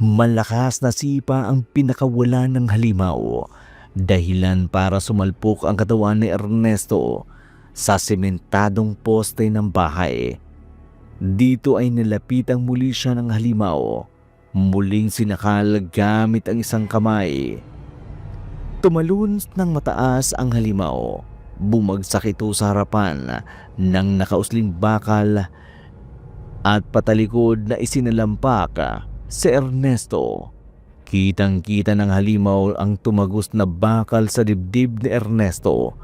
D: Malakas na sipa ang pinakawala ng halimaw, dahilan para sumalpok ang katawan ni Ernesto sa sementadong poste ng bahay. Dito ay nilapitang muli siya ng halimaw, muling sinakal gamit ang isang kamay. Tumalon ng mataas ang halimaw, bumagsak ito sa harapan ng nakausling bakal at patalikod na isinalampak si Ernesto. Kitang-kita ng halimaw ang tumagos na bakal sa dibdib ni Ernesto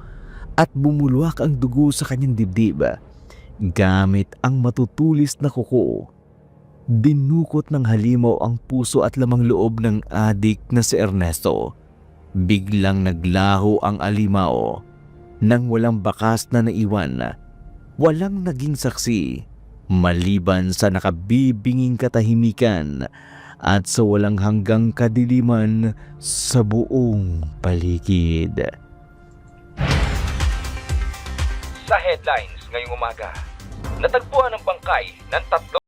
D: at bumulwak ang dugo sa kanyang dibdib. Gamit ang matutulis na kuko, dinukot ng halimaw ang puso at lamang loob ng adik na si Ernesto. Biglang naglaho ang halimaw nang walang bakas na naiwan. Walang naging saksi maliban sa nakabibinging katahimikan at sa walang hanggang kadiliman sa buong paligid.
G: Sa headlines ngayong umaga, natagpuan ang bangkay ng 3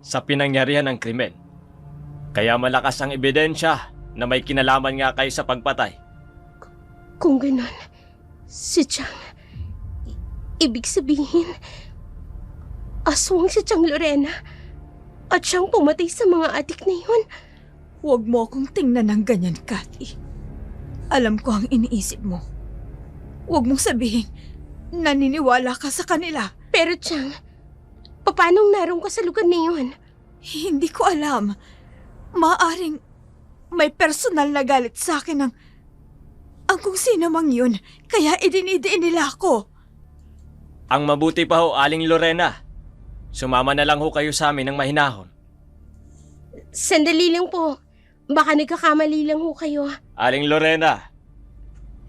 B: sa pinangyarihan ng krimen. Kaya malakas ang ebidensya na may kinalaman nga kayo sa pagpatay.
A: Kung ganon, si Chang, ibig sabihin, aswang si Chang Lorena at siyang pumatay sa mga adik na yun.
E: Huwag mo akong tingnan ng ganyan, Cathy. Alam ko ang iniisip mo. Huwag mong sabihin, naniniwala ka sa kanila.
A: Pero Chang, paanong naroon ka sa lugar na yun?
E: Hindi ko alam. Maaring may personal na galit sa akin ang kung sino mang yun, kaya idinidiin nila ako.
B: Ang mabuti pa ho, Aling Lorena. Sumama na lang ho kayo sa amin ng mahinahon.
A: Sandali lang po. Baka nagkakamali lang ho kayo.
B: Aling Lorena,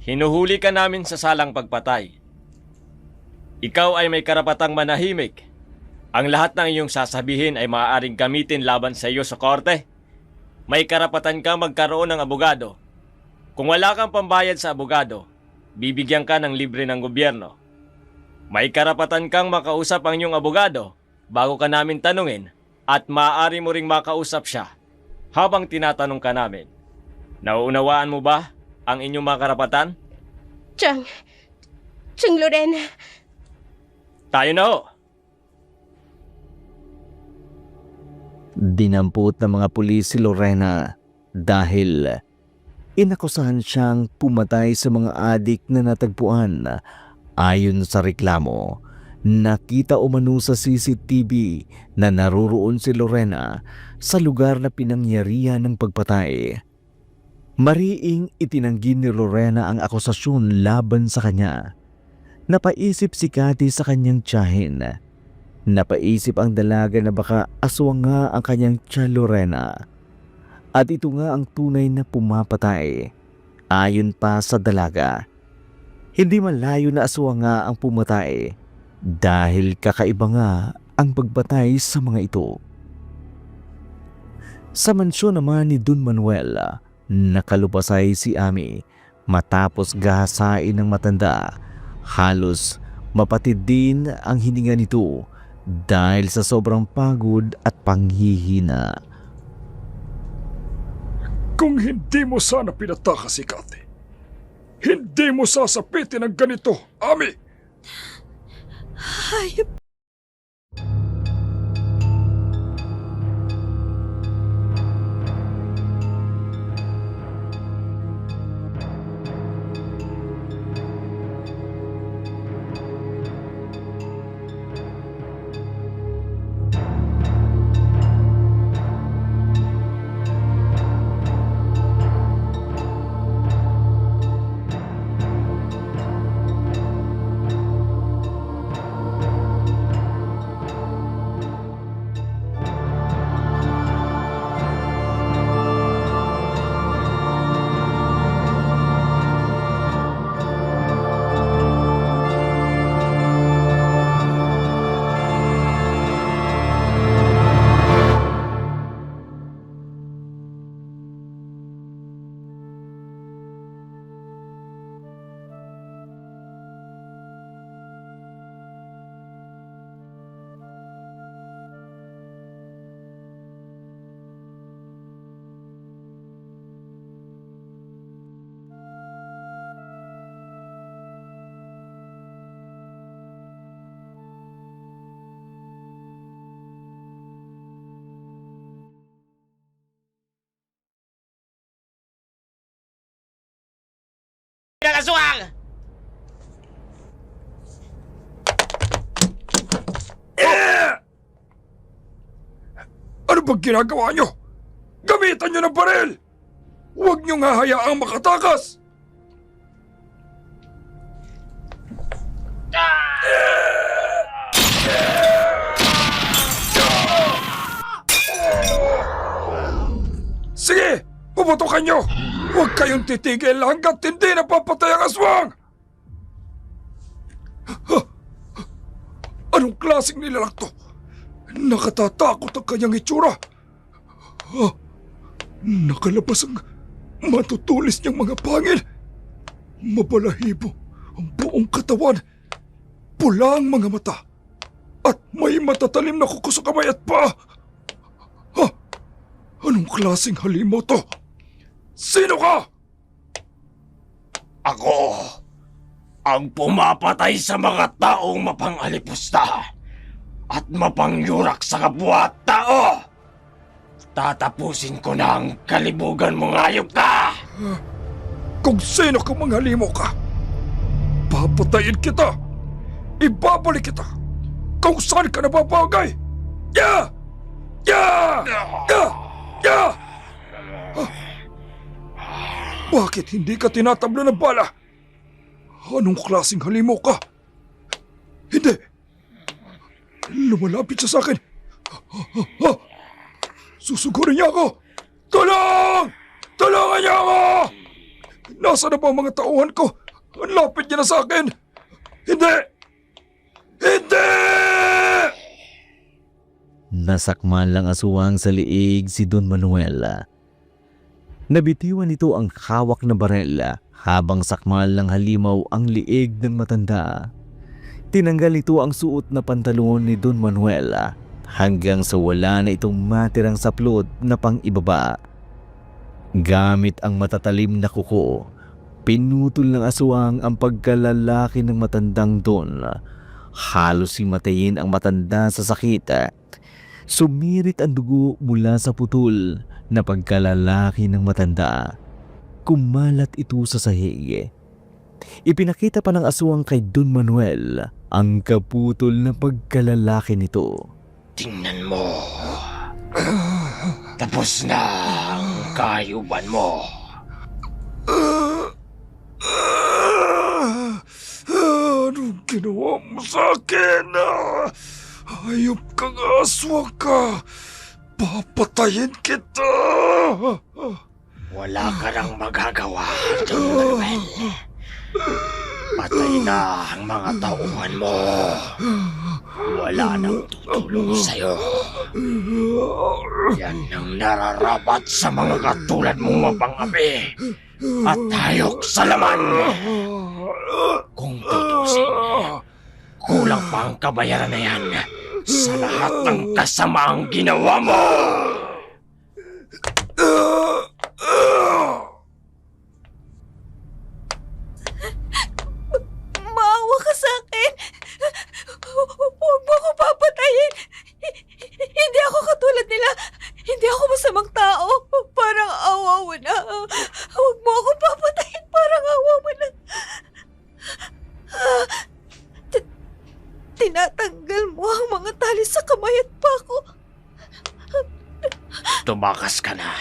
B: hinuhuli ka namin sa salang pagpatay. Ikaw ay may karapatang manahimik. Ang lahat ng iyong sasabihin ay maaaring gamitin laban sa iyo sa korte. May karapatan kang magkaroon ng abogado. Kung wala kang pambayad sa abogado, bibigyan ka ng libre ng gobyerno. May karapatan kang makausap ang iyong abogado bago ka namin tanungin at maaari mo ring makausap siya habang tinatanong ka namin. Nauunawaan mo ba ang inyong mga karapatan?
A: Chang Lorena,
B: Tayo na ho!
D: Dinampot ng mga pulis si Lorena dahil inakusahan siyang pumatay sa mga adik na natagpuan. Ayon sa reklamo, nakita umano sa CCTV na naroroon si Lorena sa lugar na pinangyarihan ng pagpatay. Mariing itinanggi ni Lorena ang akusasyon laban sa kanya. Napaisip si Cathy sa kanyang tiyahin. Napaisip ang dalaga na baka aswang nga ang kanyang tiya Lorena. At ito nga ang tunay na pumapatay. Ayon pa sa dalaga, hindi malayo na aswang nga ang pumatay dahil kakaiba nga ang pagpatay sa mga ito. Sa mansyon naman ni Don Manuel, nakalupasay si Ami matapos gahasain ng matanda. Halos mapatid din ang hininga nito dahil sa sobrang pagod at panghihina.
C: Kung hindi mo sana pinatakas si Cathy, hindi mo sasapitin ng ganito, Ami!
E: Hayop.
B: Nakaswang!
C: Ano bang ginagawa nyo? Gamitan nyo ng baril! Huwag nyo nga hayaang makatakas! Sige! Puputukan nyo! Huwag kayong titigil hanggat hindi napapatay ang aswang! Anong klaseng nilalak to? Nakatatakot ang kanyang itsura. Nakalabas ang matutulis niyang mga pangil. Mabalahibo ang buong katawan. Pula ang mga mata. At may matatalim na kuko sa kamay at paa. Anong klaseng halimaw to? Sino ka?
B: Ako ang pumapatay sa mga taong mapangalipusta at mapangyurak sa kapwa-tao. Tatapusin ko na ang kalibugan mo, hayop ka!
C: Kung sino ka mang halimaw ka, papatayin kita! Ibabalik kita kung saan ka nababagay! Ya! Ya! Ya! Ya! Bakit hindi ka tinatabla ng bala? Anong klaseng halimaw ka? Hindi! Lumalapit siya sa akin! Susugurin niya ako! Tulong! Tulungan niya ako! Nasaan na ba ang mga tauhan ko? Ang lapit niya na sa akin! Hindi! Hindi!
D: Nasakmal lang aswang sa liig si Don Manuel. Nabitiwan nito ang hawak na barel habang sakmal ng halimaw ang liig ng matanda. Tinanggal nito ang suot na pantalon ni Don Manuel hanggang sa wala na itong matirang saplot na pang-ibaba. Gamit ang matatalim na kuko, pinutol ng aswang ang pagkalalaki ng matandang Don. Halos himatayin ang matanda sa sakit. Sumirit ang dugo mula sa putol na pagkalalaki ng matanda. Kumalat ito sa sahig. Ipinakita pa ng aswang kay Don Manuel ang kaputol na pagkalalaki nito.
B: Tingnan mo. Tapos na ang kahayupan mo.
C: Anong ginawa mo sa akin? Hayop kang aswang ka! Papatayin kita!
B: Wala ka nang magagawa, Don Manuel. Patay na ang mga tauhan mo. Wala nang tutulong sa'yo. Yan ang nararapat sa mga katulad mong mapangapi at hayok sa laman. Kung tutusin, kulang pa ang kabayaran na yan sa lahat ng kasamaang ginawa mo.
E: Maawa ka sa akin! Huwag mo ako papatayin! Hindi ako katulad nila! Hindi ako masamang tao! Parang awa mo na! Huwag mo ako papatayin! Parang awa mo na! Tinatanggal mo ang mga tali sa kamay at pako!
B: Tumakas ka na.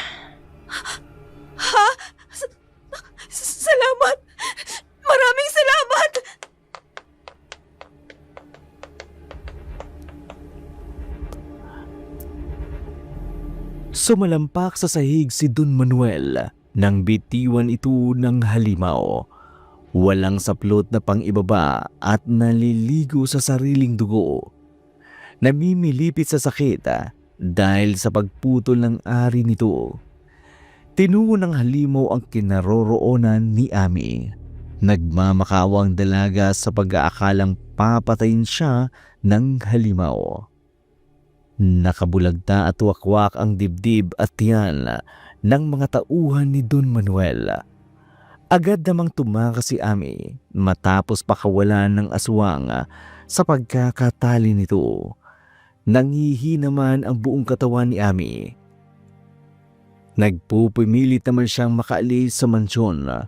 E: Ha? Salamat! Maraming salamat!
D: Sumalampak sa sahig si Don Manuel nang bitiwan ito ng halimaw. Walang saplot na pang-ibaba at naliligo sa sariling dugo. Namimilipit sa sakit dahil sa pagputol ng ari nito. Tinuo ng halimaw ang kinaroroonan ni Ami. Nagmamakawang dalaga sa pag-aakalang papatayin siya ng halimaw. Nakabulagta at wakwak ang dibdib at tiyan ng mga tauhan ni Don Manuel. Agad namang tumakas si Ami matapos pakawalan ng aswang sa pagkakatali nito. Nangihi naman ang buong katawan ni Ami. Nagpupumilit naman siyang makaalis sa mansyon.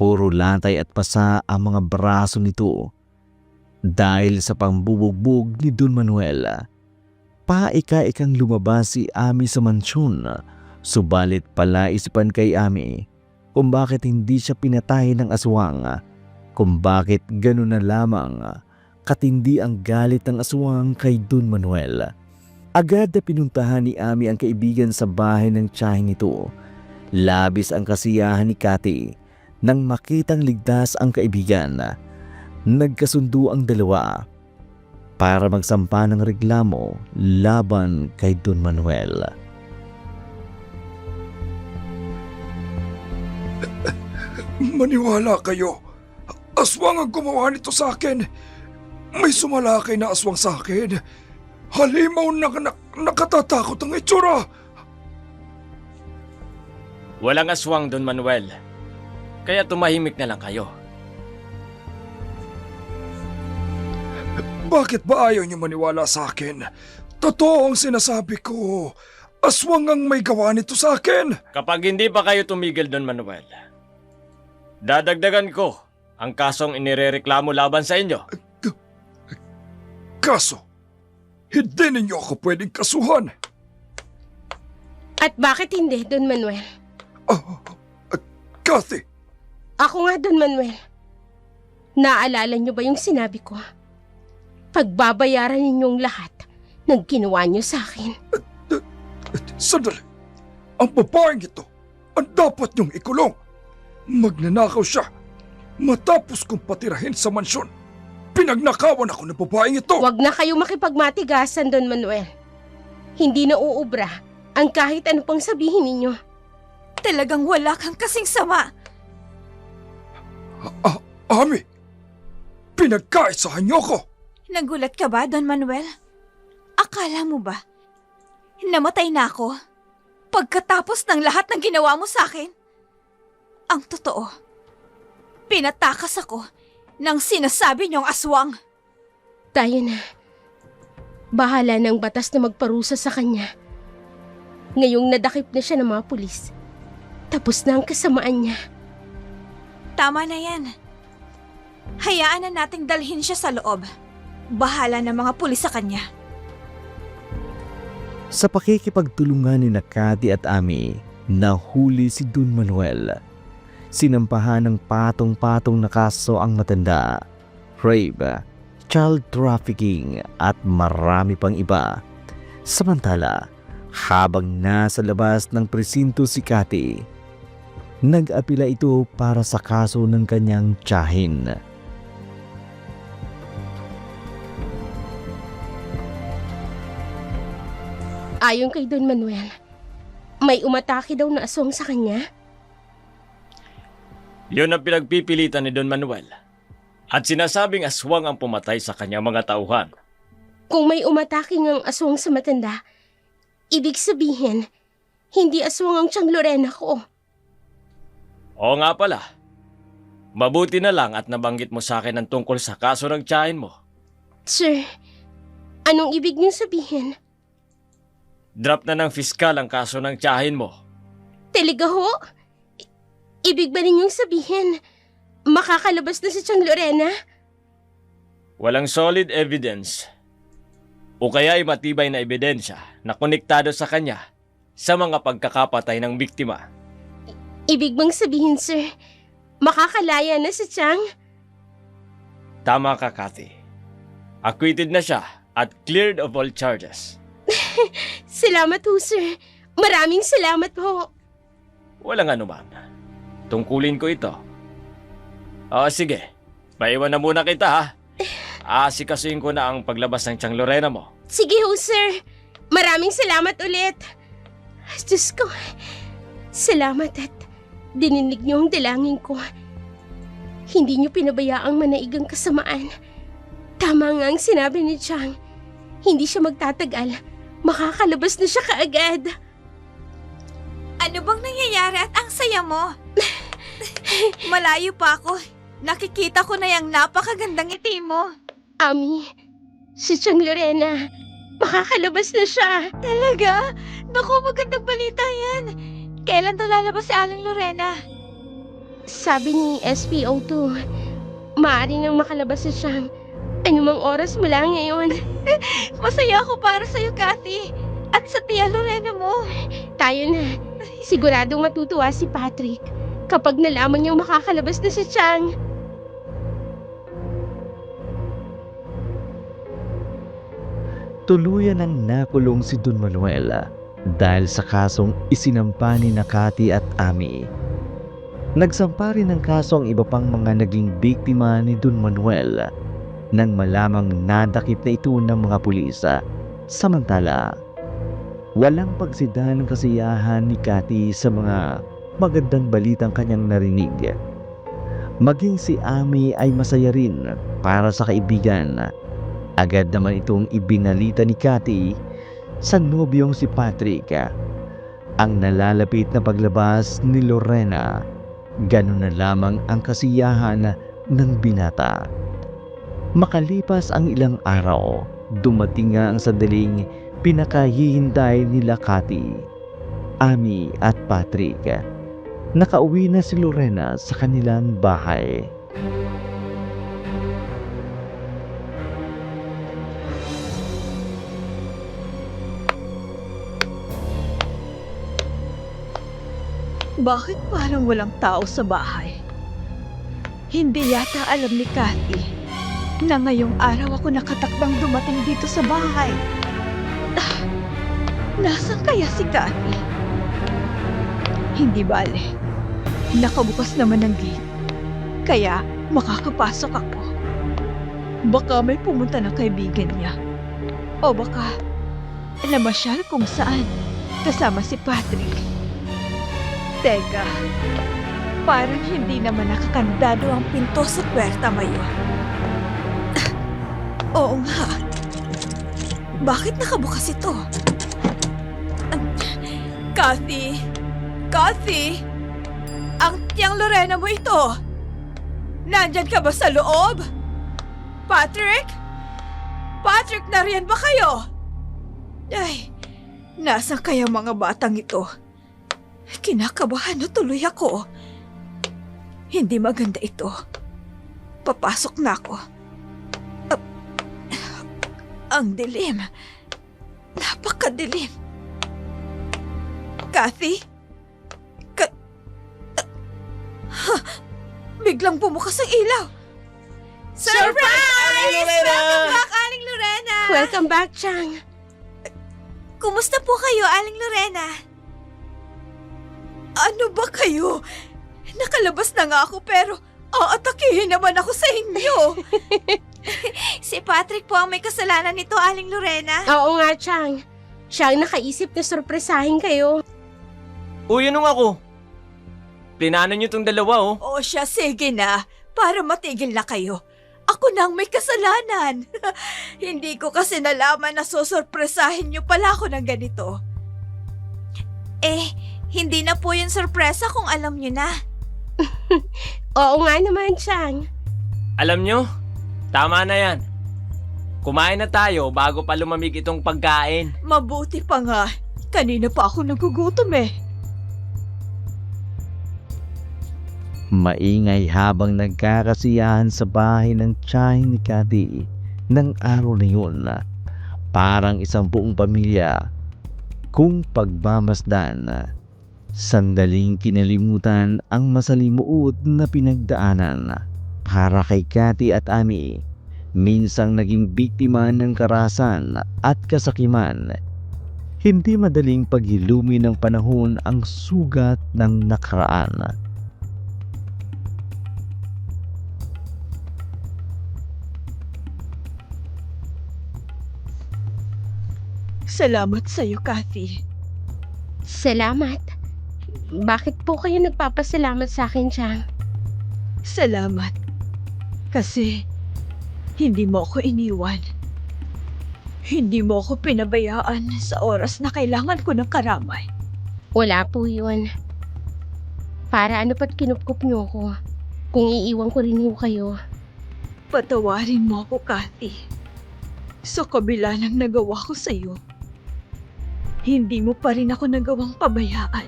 D: Puro latay at pasa ang mga braso nito dahil sa pambubugbog ni Don Manuel. Paika-ikang lumabas si Ami sa mansyon, subalit palaisipan kay Ami kung bakit hindi siya pinatay ng aswang, kung bakit gano'n na lamang katindi ang galit ng aswang kay Don Manuel. Agad na pinuntahan ni Ami ang kaibigan sa bahay ng tiyahing nito. Labis ang kasiyahan ni Cathy nang makitang ligtas ang kaibigan. Nagkasundo ang dalawa para magsampa ng reklamo laban kay Don Manuel.
C: Maniwala kayo. Aswang ang gumawa nito sa akin. May sumalakay na aswang sa akin. Halimaw na nakatatakot ang itsura.
B: Walang aswang, Don Manuel. Kaya tumahimik na lang kayo.
C: Bakit ba ayaw niyo maniwala sa akin? Totoo ang sinasabi ko. Aswang ang may gawa nito sa akin.
B: Kapag hindi pa kayo tumigil, Don Manuel, dadagdagan ko ang kasong inirereklamo laban sa inyo.
C: Kaso, hindi ninyo ako pwedeng kasuhan.
A: At bakit hindi, Don Manuel?
C: Kathy,
A: Ako nga, Don Manuel. Naalala niyo ba yung sinabi ko? Pagbabayaran ninyong lahat ng ginawa niyo sa akin.
C: sandali. Ang babaeng ito, ang dapat niyong ikulong. Magnanakaw siya. Matapos kong patirahin sa mansyon, pinagnakawan ako ng babaeng ito.
A: Huwag na kayo makipagmatigasan, Don Manuel. Hindi na uubra ang kahit ano pang sabihin ninyo.
E: Talagang wala kang kasing sama.
C: Ami, pinagkaisahan niyo ko.
E: Nagulat ka ba, Don Manuel? Akala mo ba namatay na ako pagkatapos ng lahat ng ginawa mo sa akin? Ang totoo, pinatakas ako ng sinasabi niyong aswang.
A: Tayo na. Bahala ng batas na magparusa sa kanya. Ngayong nadakip na siya ng mga pulis, tapos na ang kasamaan niya.
E: Tama na yan. Hayaan na nating dalhin siya sa loob. Bahala ng mga pulis sa kanya.
D: Sa pakikipagtulungan ni Cathy at Ami, nahuli si Don Manuel. Sinampahan ng patong-patong na kaso ang matanda, rape, child trafficking at marami pang iba. Samantala, habang nasa labas ng presinto si Cathy, nag-apila ito para sa kaso ng kanyang tiyahin.
A: Ayon kay Don Manuel, may umatake daw na aswang sa kanya.
B: Yun ang pinagpipilitan ni Don Manuel. At sinasabing aswang ang pumatay sa kanyang mga tauhan.
A: Kung may umatake ngang aswang sa matanda, ibig sabihin, hindi aswang ang tiyang Lorena ko.
B: Oo nga pala. Mabuti na lang at nabanggit mo sa akin ang tungkol sa kaso ng tiyahin mo.
A: Sir, anong ibig niyong sabihin?
B: Drop na ng fiskal ang kaso ng tiyahin mo.
A: Talaga ho? Ibig ba ninyong sabihin, makakalabas na si tiyang Lorena?
B: Walang solid evidence o kaya ay matibay na ebidensya na konektado sa kanya sa mga pagkakapatay ng biktima.
A: Ibig bang sabihin, sir, makakalaya na si Chang?
B: Tama ka, Cathy. Acquitted na siya at cleared of all charges.
A: Salamat ho, sir. Maraming salamat ho.
B: Walang anuman. Tungkulin ko ito. Sige. Maiwan na muna kita, ha? Asikasuin ko na ang paglabas ng tiyang Lorena mo.
A: Sige ho, sir. Maraming salamat ulit. Diyos ko, salamat at dininig niyo ang dalangin ko. Hindi niyo pinabayaang manaigang kasamaan. Tama nga ang sinabi ni Chang. Hindi siya magtatagal. Makakalabas na siya kaagad.
E: Ano bang nangyayari at ang saya mo? Malayo pa ako. Nakikita ko na yung napakagandang ngiti mo.
A: Ami, si Chang Lorena, makakalabas na siya.
E: Talaga? Naku, magandang balita yan. Kailan to lalabas si Aling Lorena?
A: Sabi ni SPO2, maaari nang makalabas si Chang anumang oras mula ngayon.
E: Masaya ako para sa'yo, Cathy. At sa tiya Lorena mo.
A: Tayo na. Siguradong matutuwa si Patrick kapag nalaman niyang makakalabas na si Chang.
D: Tuluyan ang nakulong si Don Manuel dahil sa kasong isinampa ni Cathy at Ami. Nagsampa rin ng kaso ang iba pang mga naging biktima ni Don Manuel nang malamang nadakip na ito ng mga pulis. Samantala, walang pagsidahan ng kasiyahan ni Cathy sa mga magandang balitang kanyang narinig. Maging si Ami ay masaya rin para sa kaibigan. Agad naman itong ibinalita ni Cathy sa nobyong si Patrick. ang nalalapit na paglabas ni Lorena. Ganun na lamang ang kasiyahan ng binata. Makalipas ang ilang araw, dumating nga ang sandaling pinakahihintay nila Cathy, Amy at Patrick. Nakauwi na si Lorena sa kanilang bahay.
E: Bakit parang walang tao sa bahay? Hindi yata alam ni Cathy na ngayong araw ako nakatakdang dumating dito sa bahay. Nasaan kaya si Cathy? Hindi bale. Nakabukas naman ang gate. Kaya makakapasok ako. Baka may pumunta na kaibigan niya. O baka namasyal kung saan kasama si Patrick. Teka, parang hindi naman nakakandado ang pinto sa puwerta ngayon. Oo nga. Bakit nakabukas ito? Cathy! Cathy! Ang tiyang Lorena mo ito! Nandyan ka ba sa loob? Patrick? Patrick, nariyan ba kayo? Ay, nasaan kaya mga batang ito? Kinakabahan na tuloy ako. Hindi maganda ito. Papasok na ako. Ang dilim. Napakadilim. Cathy? Biglang bumukas ang ilaw. Surprise! Welcome back, Aling Lorena!
A: Welcome back, Chang.
E: Kumusta po kayo, Aling Lorena? Ano ba kayo? Nakalabas na nga ako pero aatakihin naman ako sa inyo. Si Patrick po ang may kasalanan nito, Aling Lorena.
A: Oo nga, Chang. Siya ang nakaisip na sorpresahin kayo.
B: Uy, ano ako? Plinanan niyo tong dalawa, oh.
E: O siya, sige na. Para matigil na kayo. Ako na ang may kasalanan. Hindi ko kasi nalaman na susurpresahin niyo pala ako ng ganito. Hindi na po yung sorpresa kung alam niyo na.
A: Oo nga naman, Chang.
B: Alam niyo, tama na yan. Kumain na tayo bago pa lumamig itong pagkain.
E: Mabuti pa nga. Kanina pa ako nagugutom eh.
D: Maingay habang nagkakasiyahan sa bahay ng tiyahin ni Cathy ng araw na yun. Parang isang buong pamilya. Kung pagmamasdan, sandaling kinalimutan ang masalimuot na pinagdaanan. Para kay Cathy at Amy, minsang naging biktima ng karahasan at kasakiman. Hindi madaling paghilumi ng panahon ang sugat ng nakaraan.
E: Salamat sa'yo, Cathy.
A: Salamat. Bakit po kayo nagpapasalamat sa akin, Chang?
E: Salamat. Kasi hindi mo ako iniwan. Hindi mo ako pinabayaan sa oras na kailangan ko ng karamay.
A: Wala po yun. Para ano pa't kinupkup niyo ko kung iiwan ko rin niyo kayo.
E: Patawarin mo ako, Cathy. Sa kabila ng nagawa ko sa'yo, hindi mo pa rin ako nagawang pabayaan.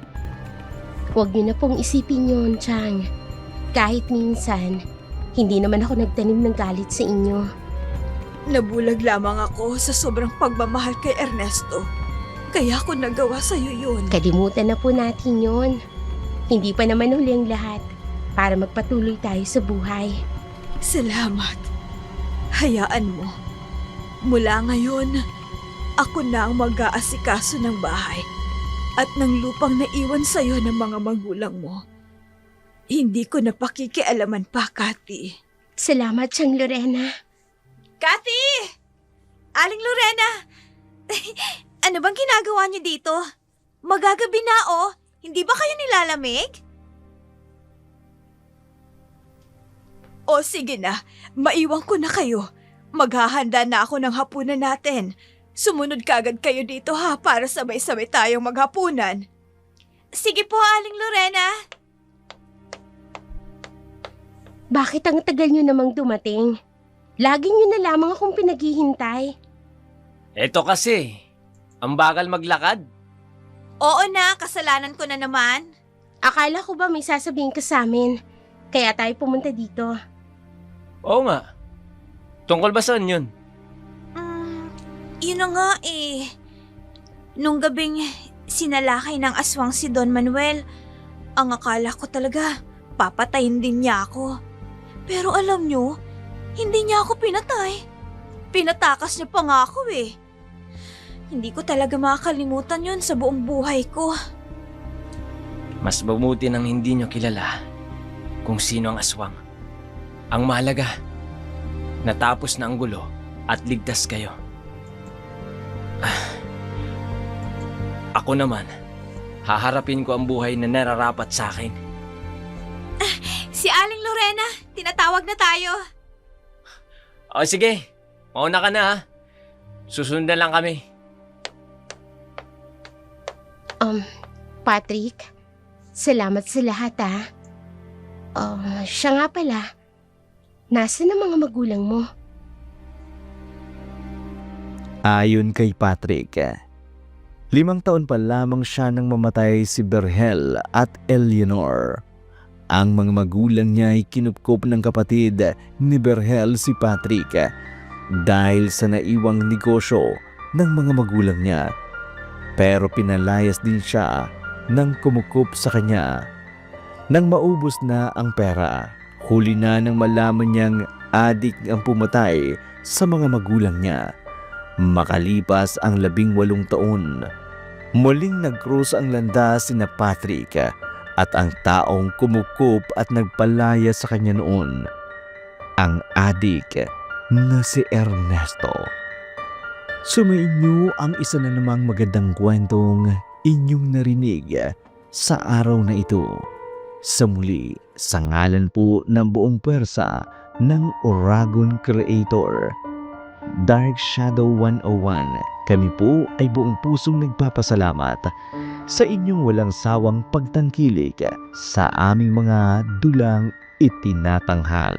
A: Huwag niyo na pong isipin yun, Chang. Kahit minsan, hindi naman ako nagtanim ng galit sa inyo.
E: Nabulag lamang ako sa sobrang pagmamahal kay Ernesto. Kaya ako nagawa sa'yo yun.
A: Kalimutan na po natin yun. Hindi pa naman huli ang lahat para magpatuloy tayo sa buhay.
E: Salamat. Hayaan mo. Mula ngayon, ako na ang mag-aasikaso ng bahay at ng lupang naiwan sa'yo ng mga magulang mo. Hindi ko na pakikialaman pa, Cathy.
A: Salamat, Chang Lorena.
E: Cathy! Aling Lorena! Ano bang ginagawa niyo dito? Magagabi na, oh. Hindi ba kayo nilalamig? O sige na, maiwan ko na kayo. Maghahanda na ako ng hapunan natin. Sumunod kagad kayo dito ha para sabay-sabay tayong maghapunan. Sige po, Aling Lorena.
A: Bakit ang tagal nyo namang dumating? Lagi nyo na lamang akong pinaghihintay.
B: Eto kasi, ang bagal maglakad.
E: Oo na, kasalanan ko na naman.
A: Akala ko ba may sasabihin ka sa amin? Kaya tayo pumunta dito.
B: Oo nga. Tungkol ba saan yun?
E: Yun na nga eh. Nung gabing sinalakay ng aswang si Don Manuel, ang akala ko talaga papatayin din niya ako. Pero alam nyo, hindi niya ako pinatay. Pinatakas niya pa nga ako eh. Hindi ko talaga makakalimutan yun sa buong buhay ko.
B: Mas mabuti nang hindi nyo kilala kung sino ang aswang. Ang mahalaga, natapos na ang gulo at ligtas kayo. Ako naman, haharapin ko ang buhay na nararapat sa akin.
E: Si Aling Lorena, tinatawag na tayo.
B: O sige, mauna ka na ha. Susundan lang kami.
A: Patrick, salamat sa lahat ha. Siya nga pala, nasaan ang mga magulang mo?
D: Ayon kay Patrick, 5 taon pa lamang siya nang mamatay si Berhel at Eleanor. Ang mga magulang niya ay kinupkop ng kapatid ni Berhel si Patrick dahil sa naiwang negosyo ng mga magulang niya. Pero pinalayas din siya ng kumukup sa kanya. Nang maubos na ang pera, huli na nang malaman niyang adik ang pumatay sa mga magulang niya. Makalipas ang 18 taon, muling nag-cross ang landas sina Patrick at ang taong kumukup at nagpalaya sa kanya noon, ang adik na si Ernesto. Sumainyo ang isa na namang magandang kwentong inyong narinig sa araw na ito. Sa muli, sa ngalan po ng buong pwersa ng Oragon Creator, Dark Shadow 101, kami po ay buong pusong nagpapasalamat sa inyong walang sawang pagtangkilik sa aming mga dulang itinatanghal.